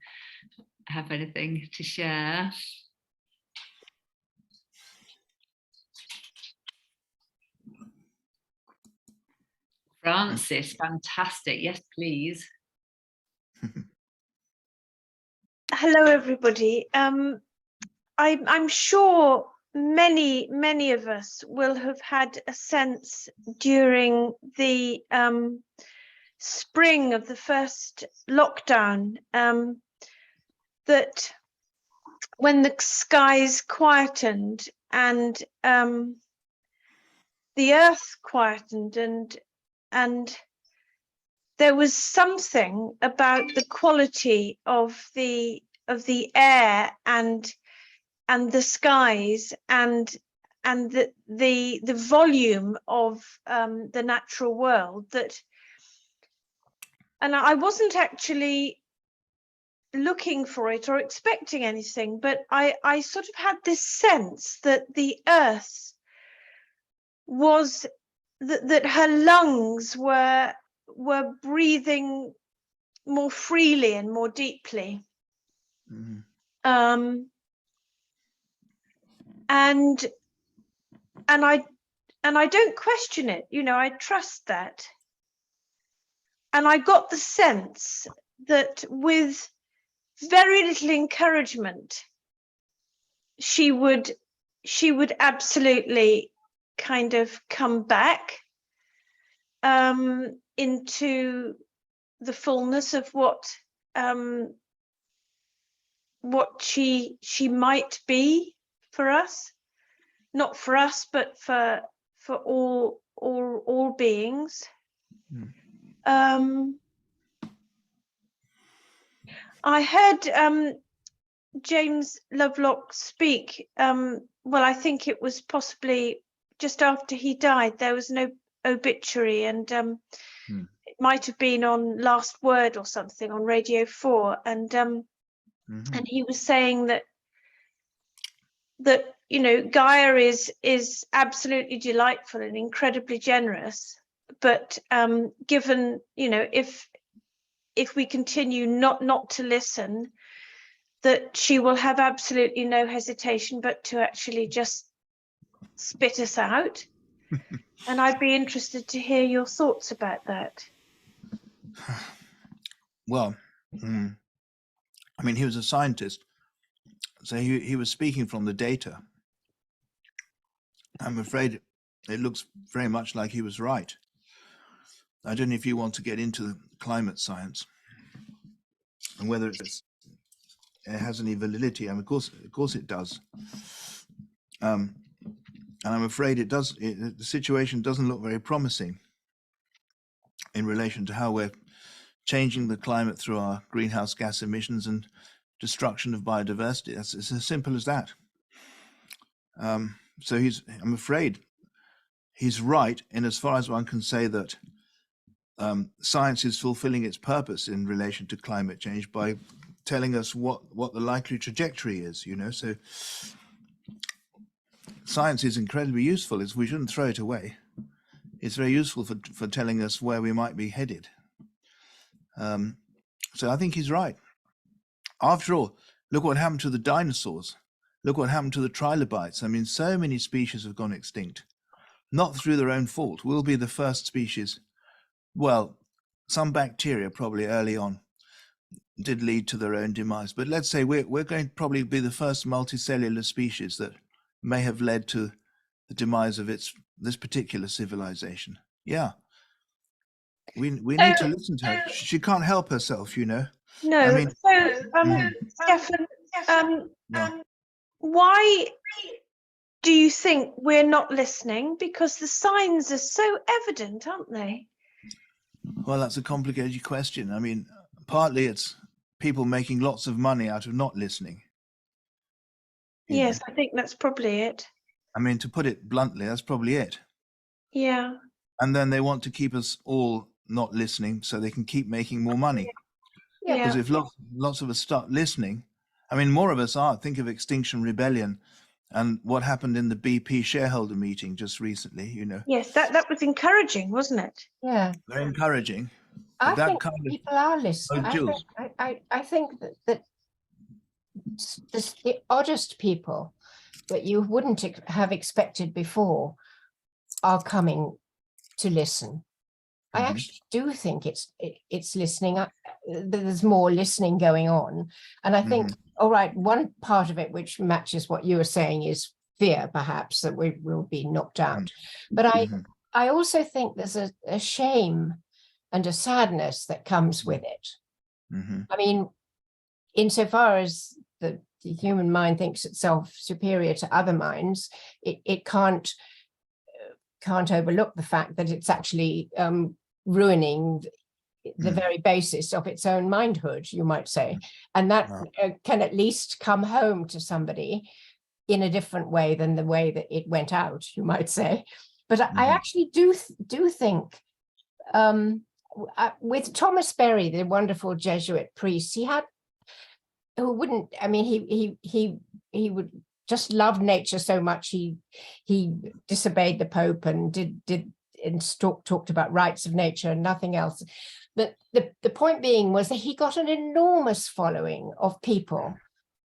have anything to share. Francis, fantastic. Yes, please. Hello, everybody. I'm sure many of us will have had a sense during the spring of the first lockdown that when the skies quietened and the earth quietened and there was something about the quality of the air and the skies and the volume of the natural world that, and I wasn't actually looking for it or expecting anything, but I sort of had this sense that the earth was that her lungs were breathing more freely and more deeply. And I don't question it, you know, I trust that. And I got the sense that with very little encouragement, she would absolutely kind of come back into the fullness of what she might be for us, not for us, but for all beings. I heard James Lovelock speak. Well, I think it was possibly just after he died. There was no obituary, and might have been on Last Word or something on Radio 4, and and he was saying that you know, Gaia is absolutely delightful and incredibly generous, but given, you know, if we continue not to listen, that she will have absolutely no hesitation but to actually just spit us out. And I'd be interested to hear your thoughts about that. Well, I mean, he was a scientist, so he was speaking from the data. I'm afraid it looks very much like he was right. I don't know if you want to get into climate science and whether it has any validity. I mean, of course it does. And I'm afraid it does. The situation doesn't look very promising in relation to how we're changing the climate through our greenhouse gas emissions and destruction of biodiversity. It's as simple as that. So I'm afraid he's right in as far as one can say that science is fulfilling its purpose in relation to climate change by telling us what the likely trajectory is, you know. So science is incredibly useful. We shouldn't throw it away. It's very useful for telling us where we might be headed. So I think he's right. After all, look what happened to the dinosaurs. Look what happened to the trilobites. I mean, so many species have gone extinct, not through their own fault. We'll be the first species. Well, some bacteria probably early on did lead to their own demise. But let's say we're going to probably be the first multicellular species that may have led to the demise of this particular civilization. Yeah. We need to listen to her. She can't help herself, you know. No, I mean, so Stephan, why do you think we're not listening? Because the signs are so evident, aren't they? Well, that's a complicated question. I mean, partly it's people making lots of money out of not listening. Yes, I think that's probably it. I mean, to put it bluntly, that's probably it. Yeah. And then they want to keep us all not listening so they can keep making more money. Yeah. Because if lots of us start listening, I mean, more of us are. Think of Extinction Rebellion and what happened in the BP shareholder meeting just recently, you know. Yes, that was encouraging, wasn't it? Yeah. Very encouraging. I That think kind of people are listening. Jules. I think that the oddest people that you wouldn't have expected before are coming to listen. I actually do think it's listening. There's more listening going on. And I think, all right, one part of it which matches what you were saying is fear, perhaps, that we will be knocked out. But I also think there's a shame and a sadness that comes with it. I mean, insofar as the human mind thinks itself superior to other minds, it can't overlook the fact that it's actually ruining the very basis of its own mindhood, you might say. And that can at least come home to somebody in a different way than the way that it went out, you might say. But I actually do think with Thomas Berry, the wonderful Jesuit priest, he would just love nature so much he disobeyed the Pope and talked about rights of nature and nothing else. But the point being was that he got an enormous following of people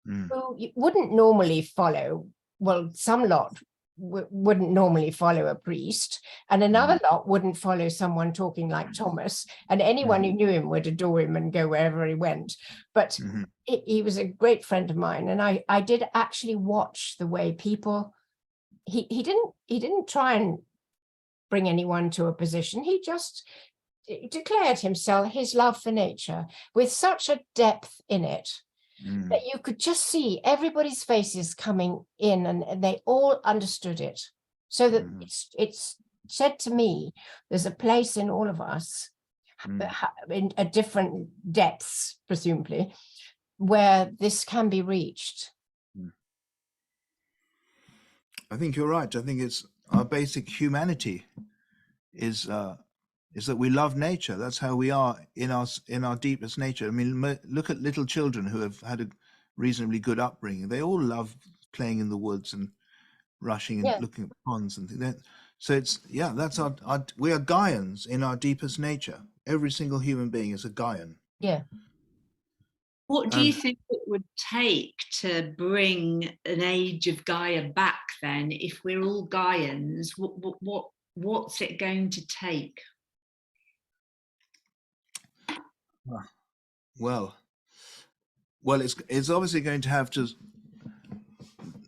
who wouldn't normally follow. Well, some lot wouldn't normally follow a priest, and another lot wouldn't follow someone talking like Thomas, and anyone who knew him would adore him and go wherever he went. But he was a great friend of mine, and I did actually watch the way people, he didn't try and bring anyone to a position. He just declared his love for nature with such a depth in it that you could just see everybody's faces coming in, and they all understood it. So that it's said to me, there's a place in all of us, in a different depths, presumably, where this can be reached. I think you're right. I think it's our basic humanity is is that we love nature. That's how we are in our deepest nature. I mean, look at little children who have had a reasonably good upbringing. They all love playing in the woods and rushing and Yeah. looking at ponds and things. So it's, yeah, that's we are Gaians in our deepest nature. Every single human being is a Gaian. Yeah. What do you think it would take to bring an age of Gaia back then? If we're all Gaians, what's it going to take? Well, it's obviously going to have to,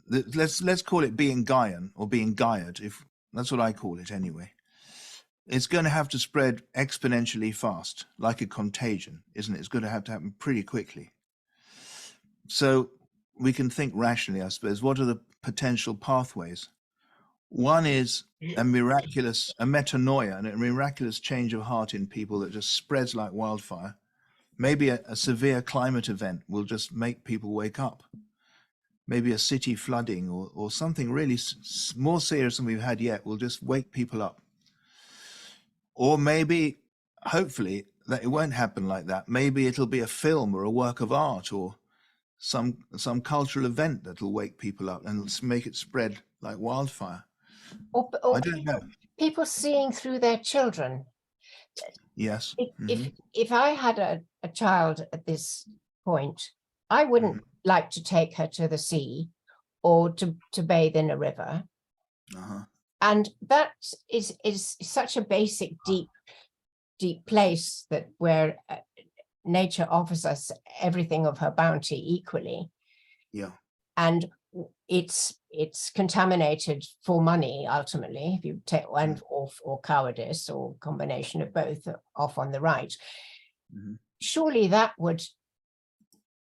let's call it being Gaian or being Gaiad, if that's what I call it anyway. It's going to have to spread exponentially fast, like a contagion, isn't it? It's going to have to happen pretty quickly. So we can think rationally, I suppose. What are the potential pathways? One is a metanoia, and a miraculous change of heart in people that just spreads like wildfire. Maybe a severe climate event will just make people wake up. Maybe a city flooding or something really more serious than we've had yet will just wake people up. Or maybe, hopefully, that it won't happen like that. Maybe it'll be a film or a work of art or some cultural event that'll wake people up and make it spread like wildfire. Or I don't know. People seeing through their children. Yes. If I had a child at this point, I wouldn't like to take her to the sea or to bathe in a river. And that is such a basic, deep place that where nature offers us everything of her bounty equally. Yeah. And it's contaminated for money ultimately, if you take one or cowardice or combination of both off on the right. Surely that would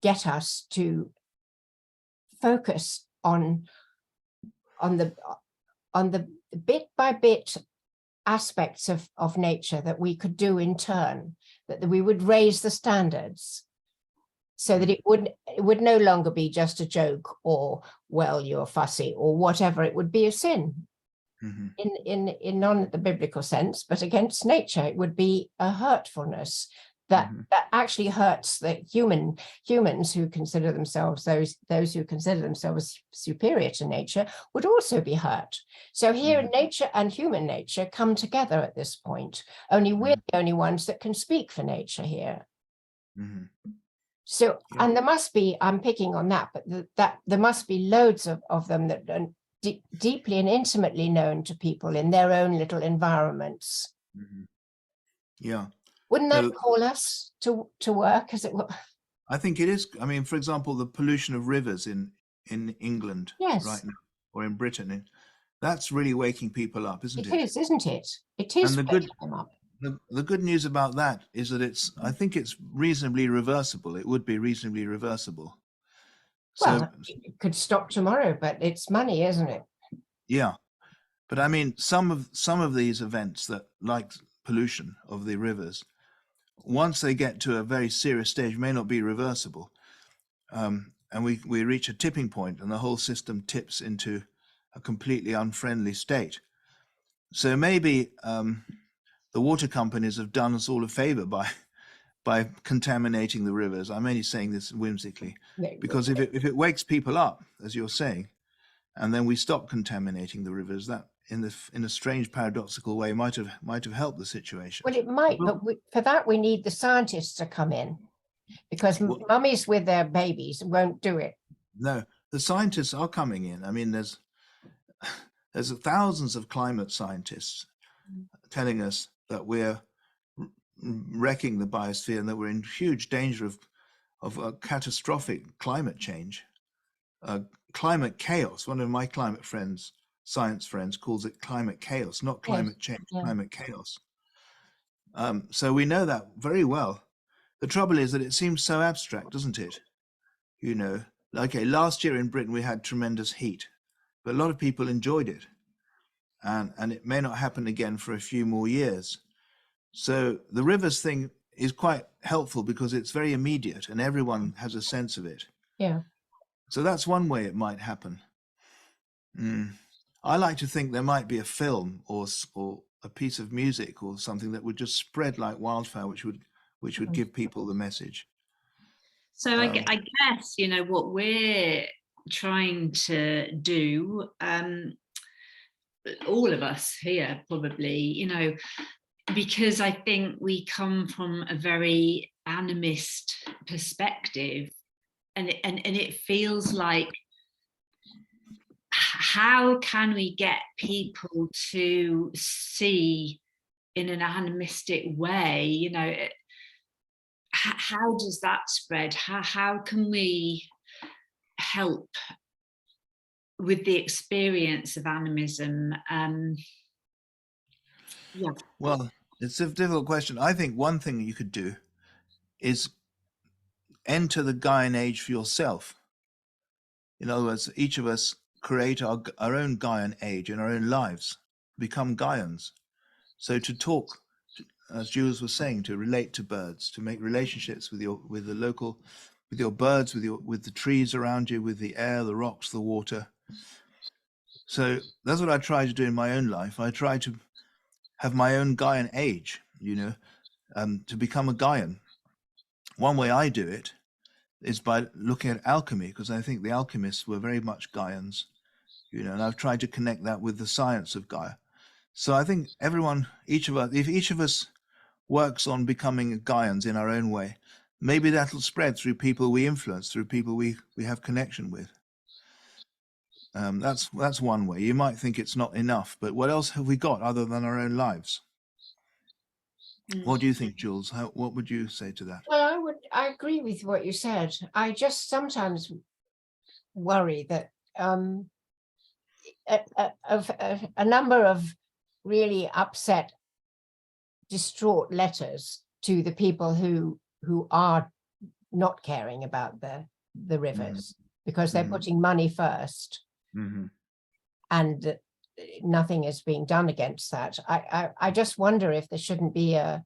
get us to focus on the bit by bit aspects of nature that we could do in turn, that we would raise the standards so that it would no longer be just a joke or, well, you're fussy or whatever. It would be a sin in non the biblical sense, but against nature it would be a hurtfulness that actually hurts the humans who consider themselves those who consider themselves superior to nature would also be hurt. So here nature and human nature come together at this point. Only we're the only ones that can speak for nature here. So, and there must be, I'm picking on that, but that there must be loads of them that are deeply and intimately known to people in their own little environments. Yeah. Wouldn't that call us to work, as it were? I think it is. I mean, for example, the pollution of rivers in England right now, or in Britain, that's really waking people up, isn't it? It is, isn't it? It is waking them up. The good news about that is that I think it's reasonably reversible. It would be reasonably reversible. Well, it could stop tomorrow, but it's money, isn't it? Yeah. But I mean, some of these events that, like pollution of the rivers, once they get to a very serious stage, may not be reversible. And we reach a tipping point and the whole system tips into a completely unfriendly state. So maybe the water companies have done us all a favor by contaminating the rivers. I'm only saying this whimsically, because if it wakes people up, as you're saying, and then we stop contaminating the rivers, that in a strange paradoxical way might have helped the situation. Well, it might, but for that we need the scientists to come in, because mummies with their babies won't do it. No, the scientists are coming in. I mean, there's thousands of climate scientists telling us that we're wrecking the biosphere and that we're in huge danger of a catastrophic climate change, climate chaos. One of my science friends calls it climate chaos, not climate change, climate chaos. So we know that very well. The trouble is that it seems so abstract, doesn't it? You know, okay, last year in Britain we had tremendous heat, but a lot of people enjoyed it. And it may not happen again for a few more years. So the rivers thing is quite helpful because it's very immediate and everyone has a sense of it. Yeah. So that's one way it might happen. I like to think there might be a film or a piece of music or something that would just spread like wildfire, which would give people the message. So I guess, you know, what we're trying to do, all of us here probably, you know, because I think we come from a very animist perspective, and it feels like, how can we get people to see in an animistic way, you know, how does that spread? How can we help with the experience of animism? Yeah. Well, it's a difficult question. I think one thing you could do is enter the Gaian age for yourself. In other words, each of us create our own Gaian age in our own lives, become Gaians. So to talk, as Jules was saying, to relate to birds, to make relationships with your birds, with the trees around you, with the air, the rocks, the water. So that's what I try to do in my own life. I try to have my own Gaian age, you know, to become a Gaian. One way I do it is by looking at alchemy, because I think the alchemists were very much Gaians, you know, and I've tried to connect that with the science of Gaia. So I think if each of us works on becoming Gaians in our own way, maybe that'll spread through people we influence, through people we have connection with. That's one way. You might think it's not enough, but what else have we got other than our own lives? What do you think, Jules? What would you say to that? Well, I agree with what you said. I just sometimes worry that a number of really upset, distraught letters to the people who are not caring about the rivers, because they're putting money first, and nothing is being done against that. I just wonder if there shouldn't be a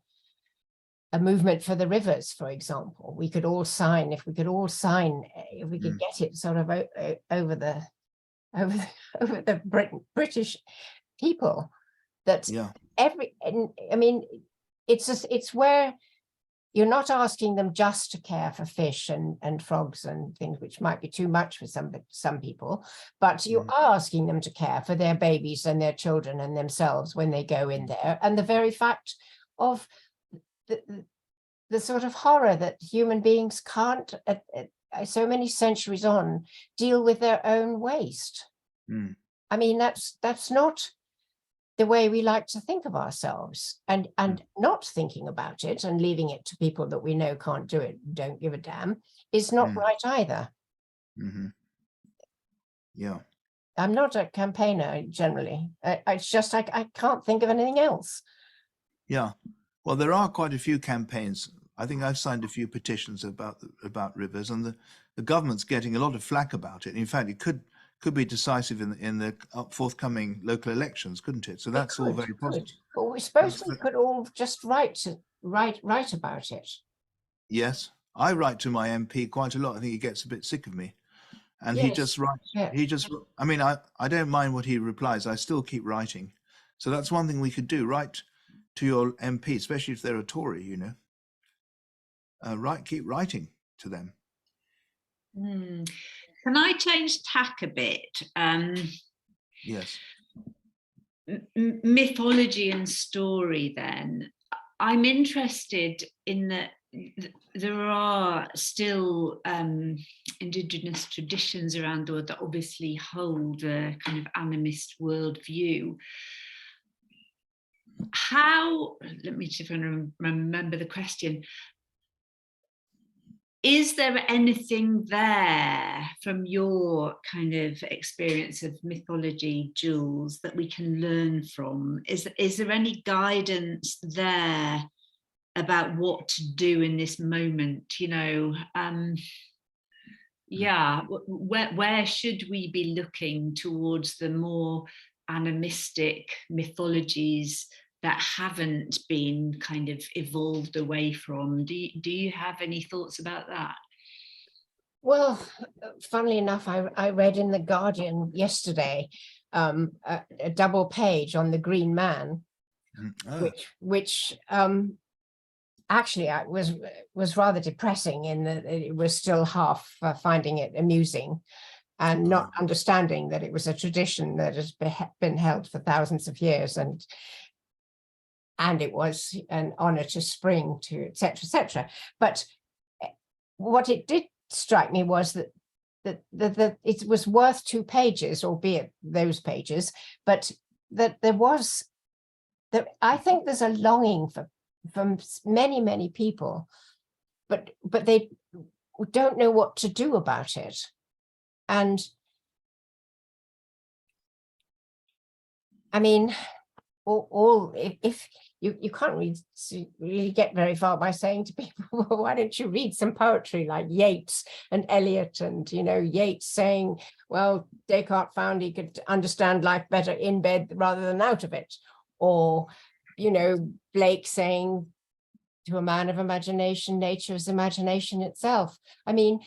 movement for the rivers, for example. We could all sign, if we could get it sort of over the British people, that I mean, it's where you're not asking them just to care for fish and frogs and things, which might be too much for some people, but you are asking them to care for their babies and their children and themselves when they go in there. And the very fact of the sort of horror that human beings can't, so many centuries on, deal with their own waste. I mean, that's not the way we like to think of ourselves, and not thinking about it and leaving it to people that we know can't do it, don't give a damn, is not right either. Yeah. I'm not a campaigner generally. It's just I can't think of anything else. Yeah. Well, there are quite a few campaigns. I think I've signed a few petitions about rivers, and the government's getting a lot of flack about it. In fact, it could be decisive in the forthcoming local elections, couldn't it? So that's all very positive. But we suppose we could all just write about it. Yes, I write to my MP quite a lot. I think he gets a bit sick of me, and he just writes. I mean, I don't mind what he replies. I still keep writing. So that's one thing we could do. Write to your MP, especially if they're a Tory, you know. Keep writing to them. Can I change tack a bit? Yes. Mythology and story, then. I'm interested in that there are still indigenous traditions around the world that obviously hold a kind of animist worldview. Let me see if I can remember the question. Is there anything there from your kind of experience of mythology, Jules, that we can learn from? Is there any guidance there about what to do in this moment? You know, where should we be looking towards the more animistic mythologies that haven't been kind of evolved away from? Do you have any thoughts about that? Well, funnily enough, I read in The Guardian yesterday a double page on the Green Man, which actually was rather depressing in that it was still half finding it amusing and not understanding that it was a tradition that has been held for thousands of years, and it was an honor to spring, to etc., etc. But what it did strike me was that it was worth 2 pages, albeit those pages, but that I think there's a longing from many people, but they don't know what to do about it. And I mean, if you can't really get very far by saying to people, well, why don't you read some poetry like Yeats and Eliot, and Yeats saying, well, Descartes found he could understand life better in bed rather than out of it, or Blake saying, to a man of imagination, nature is imagination itself. I mean,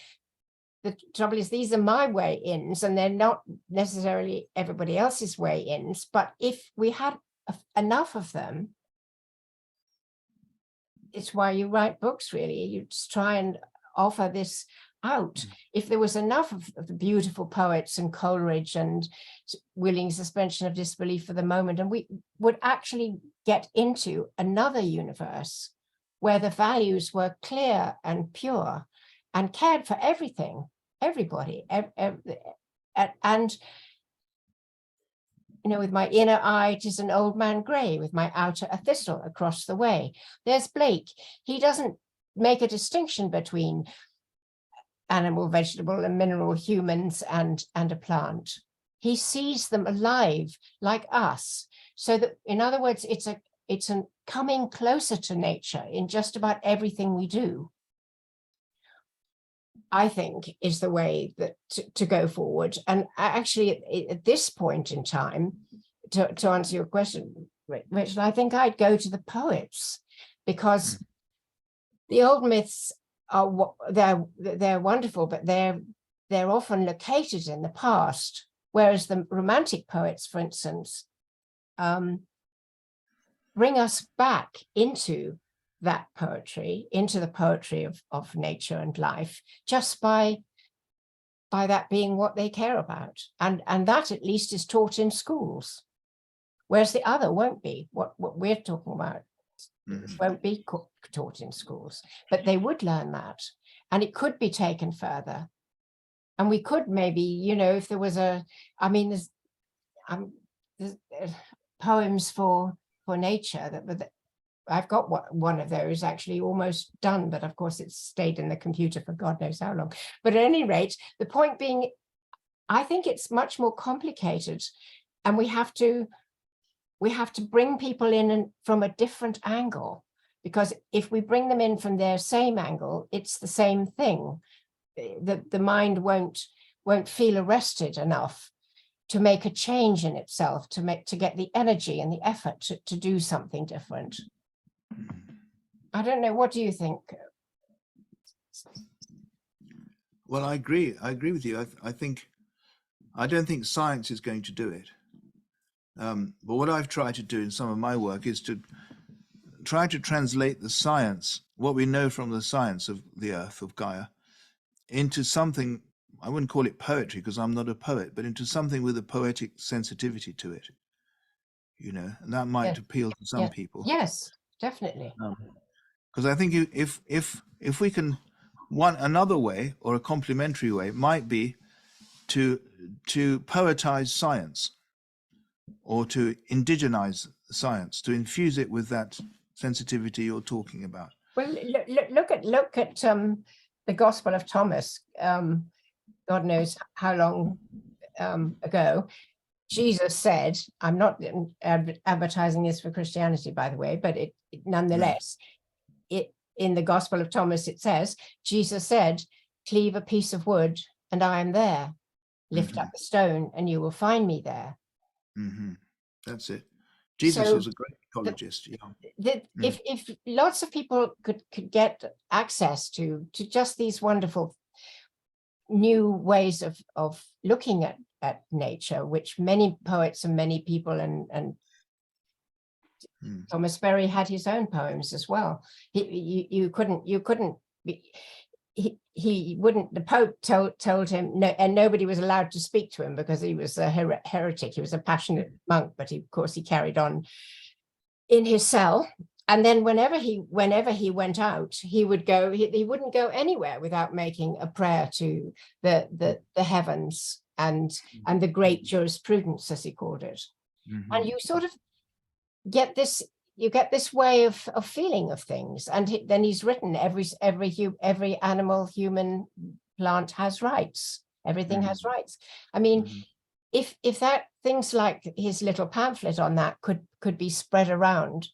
the trouble is, these are my way ins, and they're not necessarily everybody else's way ins. But if we had enough of them, it's why you write books, really. You just try and offer this out. If there was enough of the beautiful poets and Coleridge and willing suspension of disbelief for the moment, and we would actually get into another universe where the values were clear and pure and cared for everybody, and with my inner eye, 'tis an old man grey, with my outer a thistle across the way. There's Blake. He doesn't make a distinction between animal, vegetable, and mineral, humans, and a plant. He sees them alive like us. So that, in other words, it's a coming closer to nature in just about everything we do, I think, is the way that to go forward. And actually, at this point in time, to answer your question, Rachel, I think I'd go to the poets, because the old myths are they're wonderful, but they're often located in the past, whereas the romantic poets, for instance, bring us back into that poetry, into the poetry of nature and life, just by that being what they care about. And that at least is taught in schools, whereas the other won't be. What we're talking about won't be taught in schools, but they would learn that, and it could be taken further. And we could maybe, if there was there's poems for nature that I've got one of those actually almost done, but of course it's stayed in the computer for God knows how long. But at any rate, the point being, I think it's much more complicated, and we have to bring people in from a different angle, because if we bring them in from their same angle, it's the same thing. The mind won't feel arrested enough to make a change in itself, to get the energy and the effort to do something different. I don't know. What do you think? Well, I agree with you. I don't think science is going to do it. But what I've tried to do in some of my work is to try to translate the science, what we know from the science of the earth, of Gaia, into something, I wouldn't call it poetry because I'm not a poet, but into something with a poetic sensitivity to it, and that might appeal to some people. Yes, definitely. Because I think if we can, another way or a complementary way might be to poetize science, or to indigenize science, to infuse it with that sensitivity you're talking about. Well, look at the Gospel of Thomas. God knows how long ago, Jesus said, I'm not advertising this for Christianity, by the way, but it nonetheless, in the Gospel of Thomas, it says, Jesus said, cleave a piece of wood and I am there. Lift up the stone and you will find me there. That's it. Jesus was a great ecologist. If lots of people could get access to just these wonderful new ways of looking at nature, which many poets and many people and Thomas Berry had his own poems as well. You couldn't be, he wouldn't, the Pope told him no, and nobody was allowed to speak to him because he was a heretic. He was a passionate monk, but of course he carried on in his cell. And then whenever he went out, he would go, he wouldn't go anywhere without making a prayer to the heavens and the great jurisprudence, as he called it. And you sort of get this, you get this way of feeling of things. And then he's written every animal, human, plant has rights. Everything has rights. I mean, if that things like his little pamphlet on that could be spread around,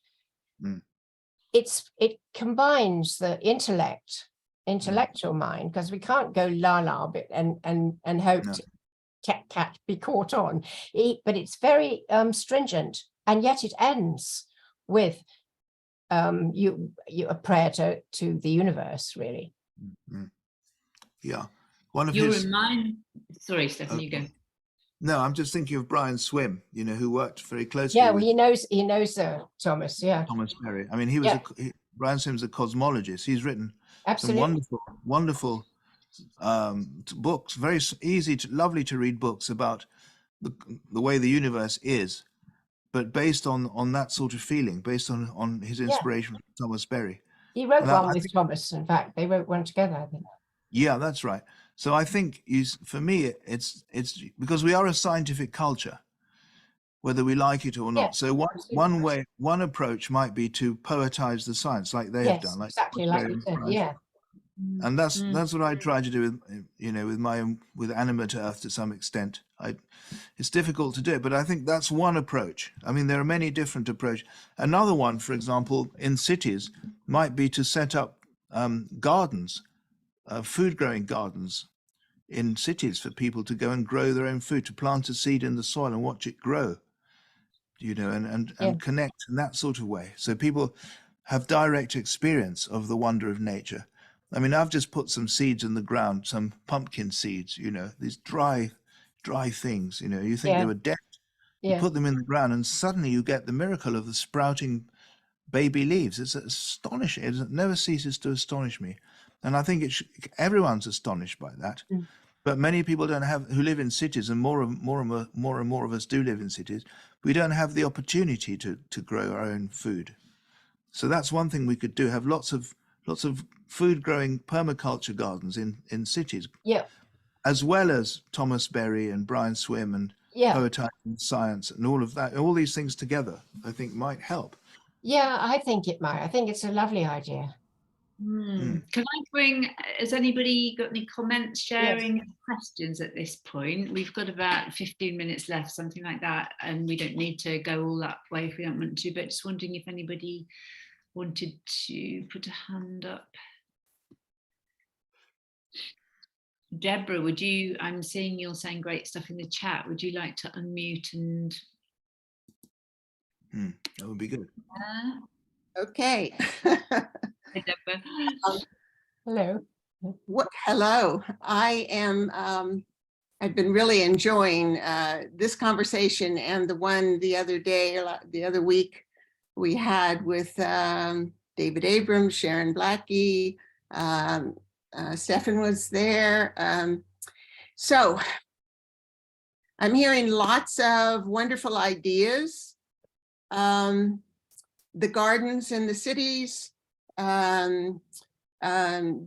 it combines the intellectual mind, because we can't go la bit and hope to cat be caught on, but it's very stringent, and yet it ends with a prayer to the universe, really. Yeah, one of You his. remind. Sorry, Stephan, you go. No, I'm just thinking of Brian Swim, you know, who worked very closely. Yeah, with well, he knows Thomas. Yeah, Thomas Berry. I mean, he was Brian Swim's a cosmologist. He's written absolutely some wonderful books, very easy, lovely to read books about the way the universe is, but based on that sort of feeling, based on his inspiration from Thomas Berry. He wrote one with Thomas. In fact, they wrote one together, I think. Yeah, that's right. So I think for me, it's because we are a scientific culture, whether we like it or not. So one approach might be to poetize the science, like they have done, like exactly like you said. Yeah. And that's what I try to do with Animate Earth to some extent. It's difficult to do it, but I think that's one approach. I mean, there are many different approaches. Another one, for example, in cities might be to set up gardens, food growing gardens in cities for people to go and grow their own food, to plant a seed in the soil and watch it grow, you know, and connect in that sort of way. So people have direct experience of the wonder of nature. I mean, I've just put some seeds in the ground, some pumpkin seeds, you know, these dry things, you know, you think they were dead. You put them in the ground and suddenly you get the miracle of the sprouting baby leaves. It's astonishing. It never ceases to astonish me. And I think everyone's astonished by that. But many people who live in cities, and more and more of us do live in cities, we don't have the opportunity to grow our own food. So that's one thing we could do, have lots of food growing permaculture gardens in cities. Yeah. As well as Thomas Berry and Brian Swim and poetizing science and all of that, all these things together, I think might help. Yeah, I think it might. I think it's a lovely idea. Can I bring, has anybody got any comments, sharing, questions at this point? We've got about 15 minutes left, something like that, and we don't need to go all that way if we don't want to, but just wondering if anybody wanted to put a hand up. Deborah, would you, I'm seeing you're saying great stuff in the chat, would you like to unmute and... That would be good. Okay. Hi, Deborah. Hello. Hello. I am, I've been really enjoying this conversation and the one the other day, or the other week, we had with David Abrams, Sharon Blackie, Stephan was there. So I'm hearing lots of wonderful ideas. The gardens in the cities,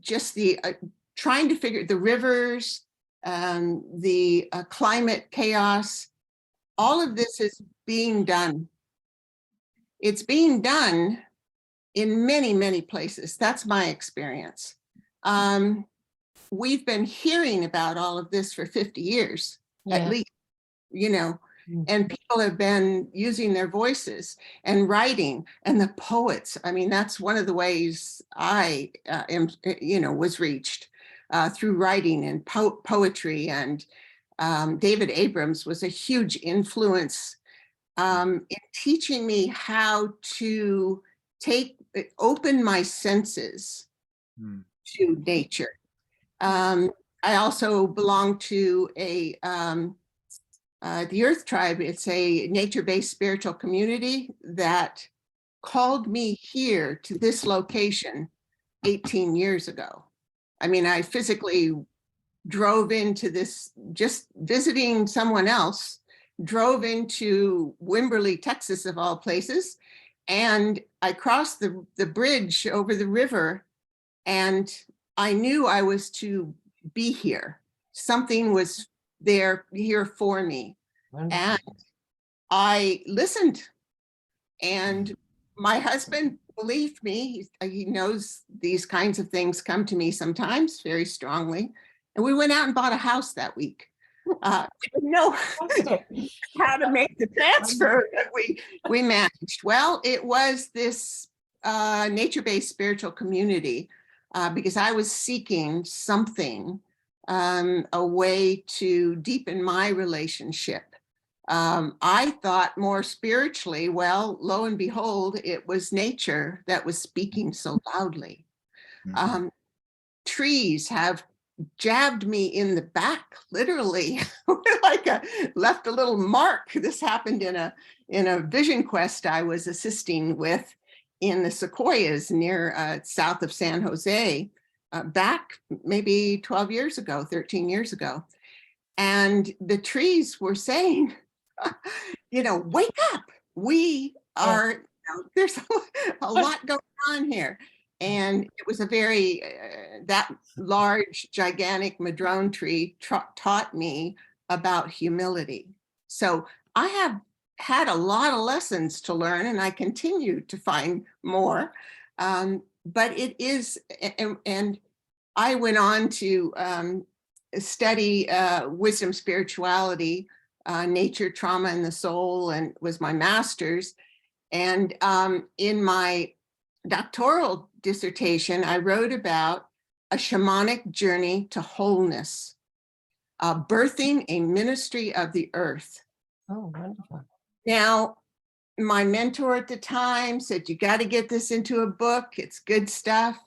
just the trying to figure the rivers, the climate chaos, all of this is being done. It's being done in many, many places. That's my experience. We've been hearing about all of this for 50 years, at least, you know, and people have been using their voices and writing, and the poets. I mean, that's one of the ways I am, you know, was reached through writing and poetry. And David Abrams was a huge influence in teaching me how to open my senses to nature. I also belong to the Earth Tribe. It's a nature-based spiritual community that called me here to this location 18 years ago. I mean, I physically drove into this, just visiting someone else, drove into Wimberley, Texas, of all places. And I crossed the bridge over the river, and I knew I was to be here. Something was here for me. Wonderful. And I listened, and my husband believed me. He knows these kinds of things come to me sometimes very strongly. And we went out and bought a house that week. We didn't know how to make the transfer, but we managed. Well, it was this nature-based spiritual community because I was seeking something, a way to deepen my relationship. I thought more spiritually. Well, lo and behold, it was nature that was speaking so loudly. Trees have jabbed me in the back, literally, like left a little mark. This happened in a vision quest I was assisting with in the Sequoias near south of San Jose, back maybe 12 years ago, 13 years ago. And the trees were saying, wake up. We are, there's a lot going on here. And it was a very, that large, gigantic madrone tree taught me about humility. So I have had a lot of lessons to learn, and I continue to find more. But it is, and I went on to study wisdom, spirituality, nature, trauma, and the soul, and was my master's. And in my doctoral dissertation, I wrote about a shamanic journey to wholeness, birthing a ministry of the earth. Oh, wonderful. Now, my mentor at the time said, you got to get this into a book. It's good stuff.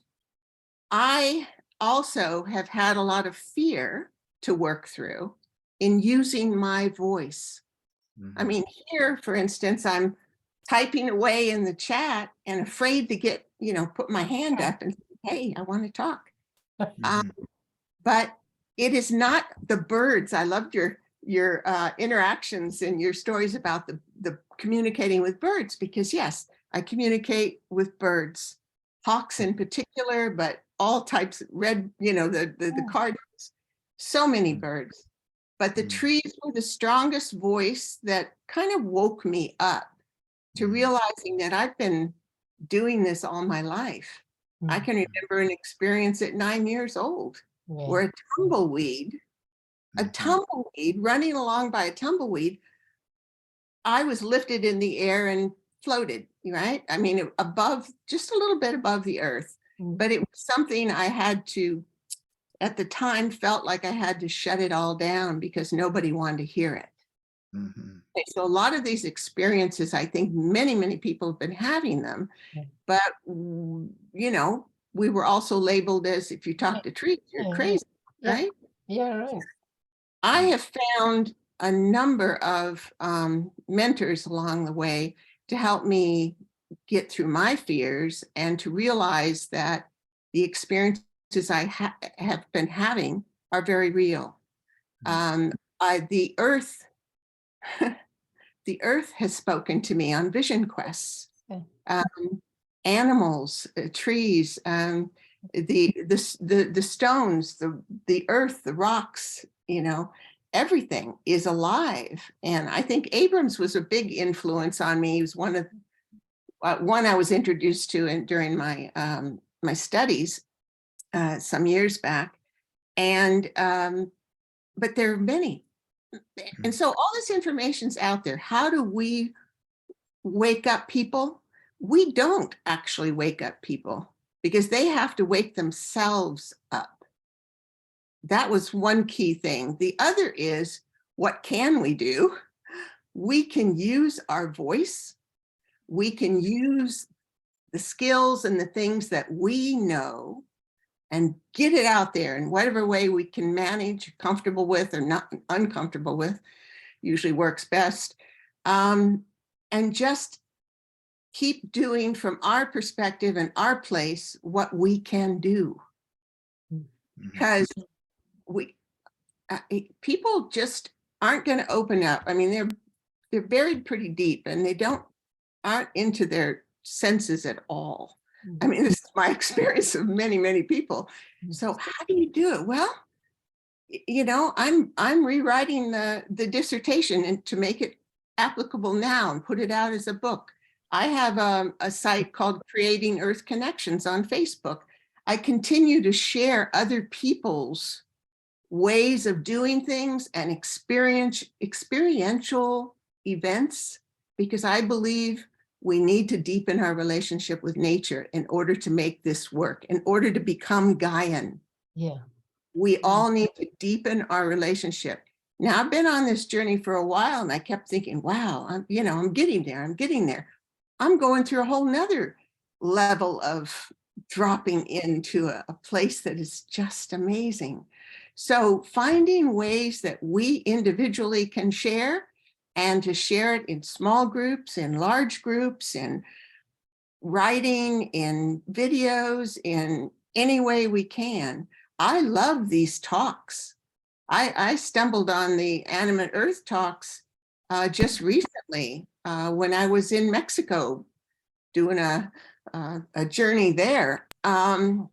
I also have had a lot of fear to work through in using my voice. I mean, here, for instance, I'm typing away in the chat and afraid to get, put my hand up and say, hey, I want to talk. But it is not the birds. I loved your interactions and your stories about the communicating with birds, because yes, I communicate with birds, hawks in particular, but all types, red, the cardinals, so many birds. But the trees were the strongest voice that kind of woke me up to realizing that I've been doing this all my life. I can remember an experience at 9 years old where a tumbleweed, running along by a tumbleweed, I was lifted in the air and floated, right? I mean, above, just a little bit above the earth, but it was something I had to, at the time, felt like I had to shut it all down because nobody wanted to hear it. Okay, so a lot of these experiences, I think many, many people have been having them, but we were also labeled as, if you talk to trees, you're crazy, right? Yeah, right. I have found a number of mentors along the way to help me get through my fears and to realize that the experiences I have been having are very real. The earth has spoken to me on vision quests. Animals, trees, the stones, the earth, the rocks, everything is alive. And I think Abrams was a big influence on me. He was one I was introduced to during my my studies some years back. And but there are many. And so all this information's out there. How do we wake up people? We don't actually wake up people because they have to wake themselves up. That was one key thing. The other is, what can we do? We can use our voice. We can use the skills and the things that we know and get it out there in whatever way we can manage, comfortable with or not uncomfortable with, usually works best. And just keep doing from our perspective and our place what we can do. Because people just aren't going to open up. I mean, they're buried pretty deep, and they aren't into their senses at all. I mean, this is my experience of many, many people. So how do you do it? Well, you know, I'm rewriting the dissertation and to make it applicable now and put it out as a book. I have a site called Creating Earth Connections on Facebook. I continue to share other people's ways of doing things and experiential events, because I believe we need to deepen our relationship with nature in order to make this work, in order to become Gaian. Yeah. We all need to deepen our relationship. Now, I've been on this journey for a while, and I kept thinking, wow, I'm getting there. I'm getting there. I'm going through a whole nother level of dropping into a place that is just amazing. So finding ways that we individually can share, and to share it in small groups, in large groups, in writing, in videos, in any way we can. I love these talks. I stumbled on the Animate Earth talks just recently when I was in Mexico doing a journey there. And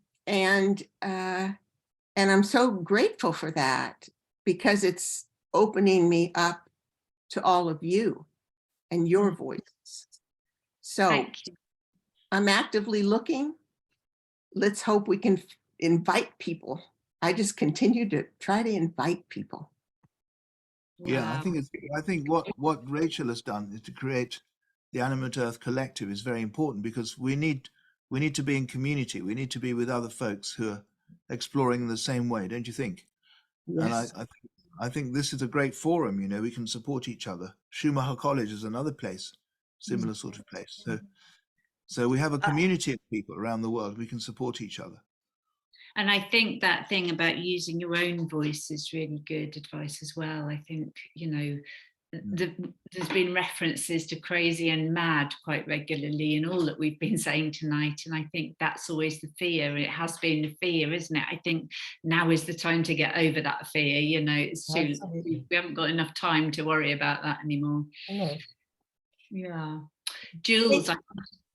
I'm so grateful for that, because it's opening me up to all of you and your voices. So I'm actively looking. Let's hope we can invite people. I just continue to try to invite people. Yeah, I think what Rachel has done is to create the Animate Earth Collective is very important, because we need to be in community. We need to be with other folks who are exploring the same way, don't you think? Yes. And I think this is a great forum. You know, we can support each other. Schumacher College is another place, similar sort of place. So we have a community of people around the world. We can support each other. And I think that thing about using your own voice is really good advice as well. I think, you know, there's been references to crazy and mad quite regularly in all that we've been saying tonight. And I think that's always the fear. It has been the fear, isn't it? I think now is the time to get over that fear. You know, it's too, we haven't got enough time to worry about that anymore. No. Yeah. Jules, I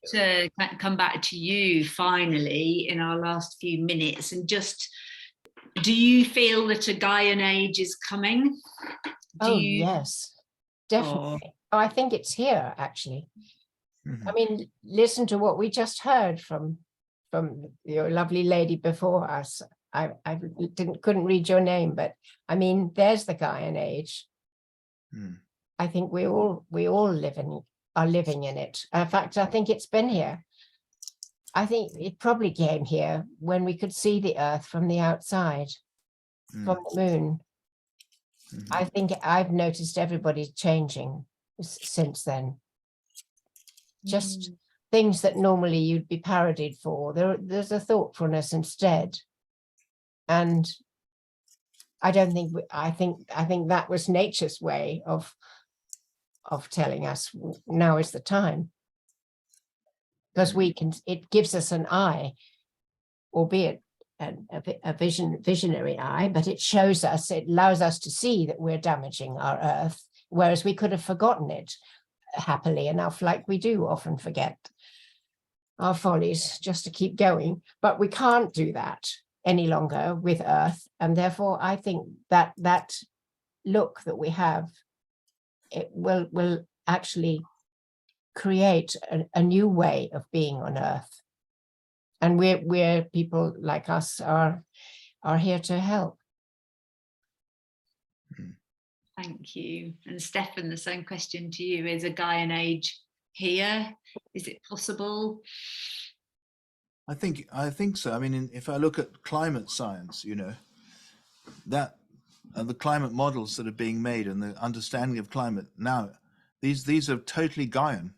to come back to you finally in our last few minutes, and just, do you feel that a Gaian age is coming? Yes, definitely. Oh, I think it's here, actually. I mean, listen to what we just heard from your lovely lady before us. I couldn't read your name, but I mean, there's the Gaian age. I think we all are living in it. In fact, I think it's been here. I think it probably came here when we could see the Earth from the outside, from the moon. I think I've noticed everybody changing since then. Just things that normally you'd be parodied for. There's a thoughtfulness instead. And I don't think, I think that was nature's way of telling us now is the time, because it gives us an eye, albeit a visionary eye, but it shows us, it allows us to see that we're damaging our Earth, whereas we could have forgotten it happily enough, like we do often forget our follies just to keep going. But we can't do that any longer with Earth, and therefore I think that look that we have, it will actually create a new way of being on Earth, and we're people like us are here to help. Thank you. And Stephan, the same question to you: is a Gaian age here? Is it possible? I think so. I mean, if I look at climate science, you know, that the climate models that are being made and the understanding of climate now, these are totally Gaian.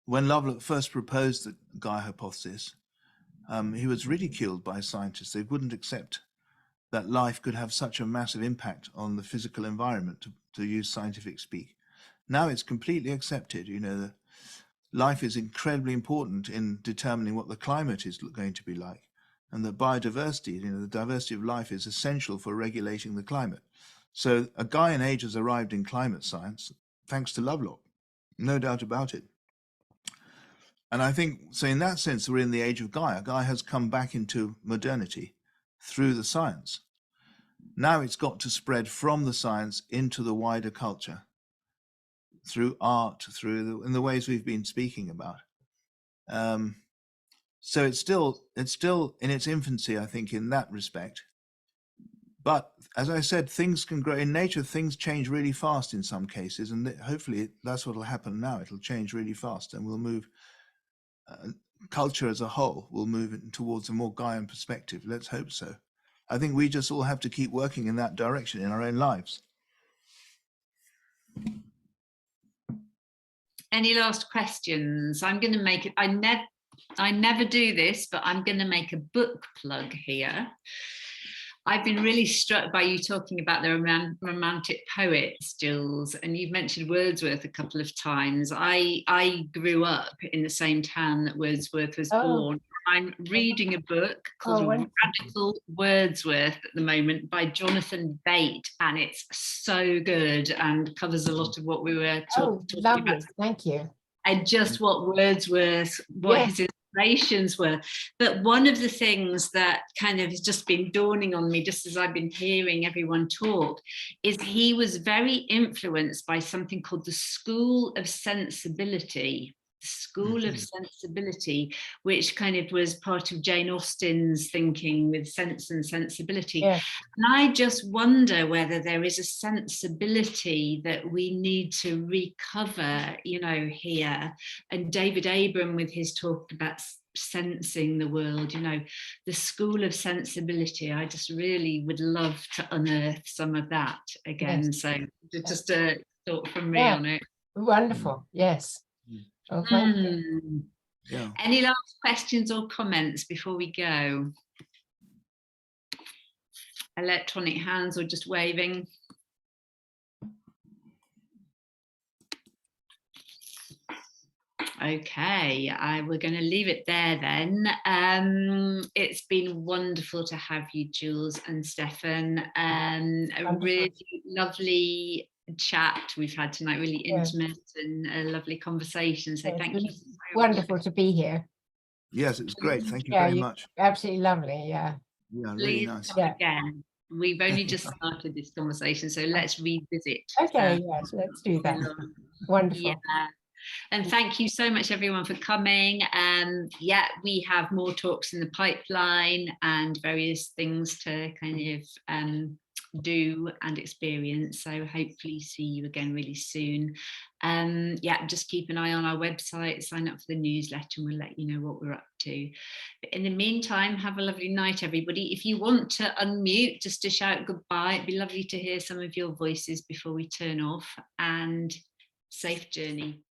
When Lovelock first proposed the Gaia hypothesis, he was ridiculed by scientists. They wouldn't accept that life could have such a massive impact on the physical environment, to use scientific speak. Now it's completely accepted. You know, life is incredibly important in determining what the climate is going to be like, and that biodiversity, the diversity of life, is essential for regulating the climate. So a Gaian age has arrived in climate science thanks to Lovelock, no doubt about it. And I think, so in that sense, we're in the age of Gaia. Gaia has come back into modernity through the science. Now it's got to spread from the science into the wider culture, through art, in the ways we've been speaking about. So it's still in its infancy, I think, in that respect. But as I said, things can grow in nature. Things change really fast in some cases, and hopefully that's what will happen now. It'll change really fast, and we'll move. Culture as a whole will move towards a more Gaian perspective. Let's hope so. I think we just all have to keep working in that direction in our own lives. Any last questions? I'm going to make it. I never do this, but I'm going to make a book plug here. I've been really struck by you talking about the romantic poets, Jules, and you've mentioned Wordsworth a couple of times. I grew up in the same town that Wordsworth was born. I'm reading a book called Radical Wordsworth at the moment by Jonathan Bate, and it's so good and covers a lot of what we were talking about. Thank you. And just what Wordsworth, his inspirations were. But one of the things that kind of has just been dawning on me, just as I've been hearing everyone talk, is he was very influenced by something called the School of Sensibility. School of Sensibility, which kind of was part of Jane Austen's thinking with Sense and Sensibility. Yeah. And I just wonder whether there is a sensibility that we need to recover, here. And David Abram with his talk about sensing the world, the School of Sensibility. I just really would love to unearth some of that again. Yes. So just a thought from me on it. Wonderful. Yes. Oh, thank you. Yeah. Any last questions or comments before we go? Electronic hands or just waving? Okay, we're going to leave it there then. It's been wonderful to have you, Jules and Stephan. A really lovely chat we've had tonight, really intimate and a lovely conversation. So thank you. Wonderful to be here. Yes, it was great. Thank you very much. Absolutely lovely. Yeah. Yeah, really nice. Again, we've only just started this conversation, so let's revisit. Okay, yes, let's do that. Wonderful. Yeah. And thank you so much, everyone, for coming. We have more talks in the pipeline and various things to kind of do and experience. So hopefully see you again really soon. Just keep an eye on our website, sign up for the newsletter, and we'll let you know what we're up to. But in the meantime, have a lovely night, everybody. If you want to unmute just to shout goodbye, it'd be lovely to hear some of your voices before we turn off, and safe journey.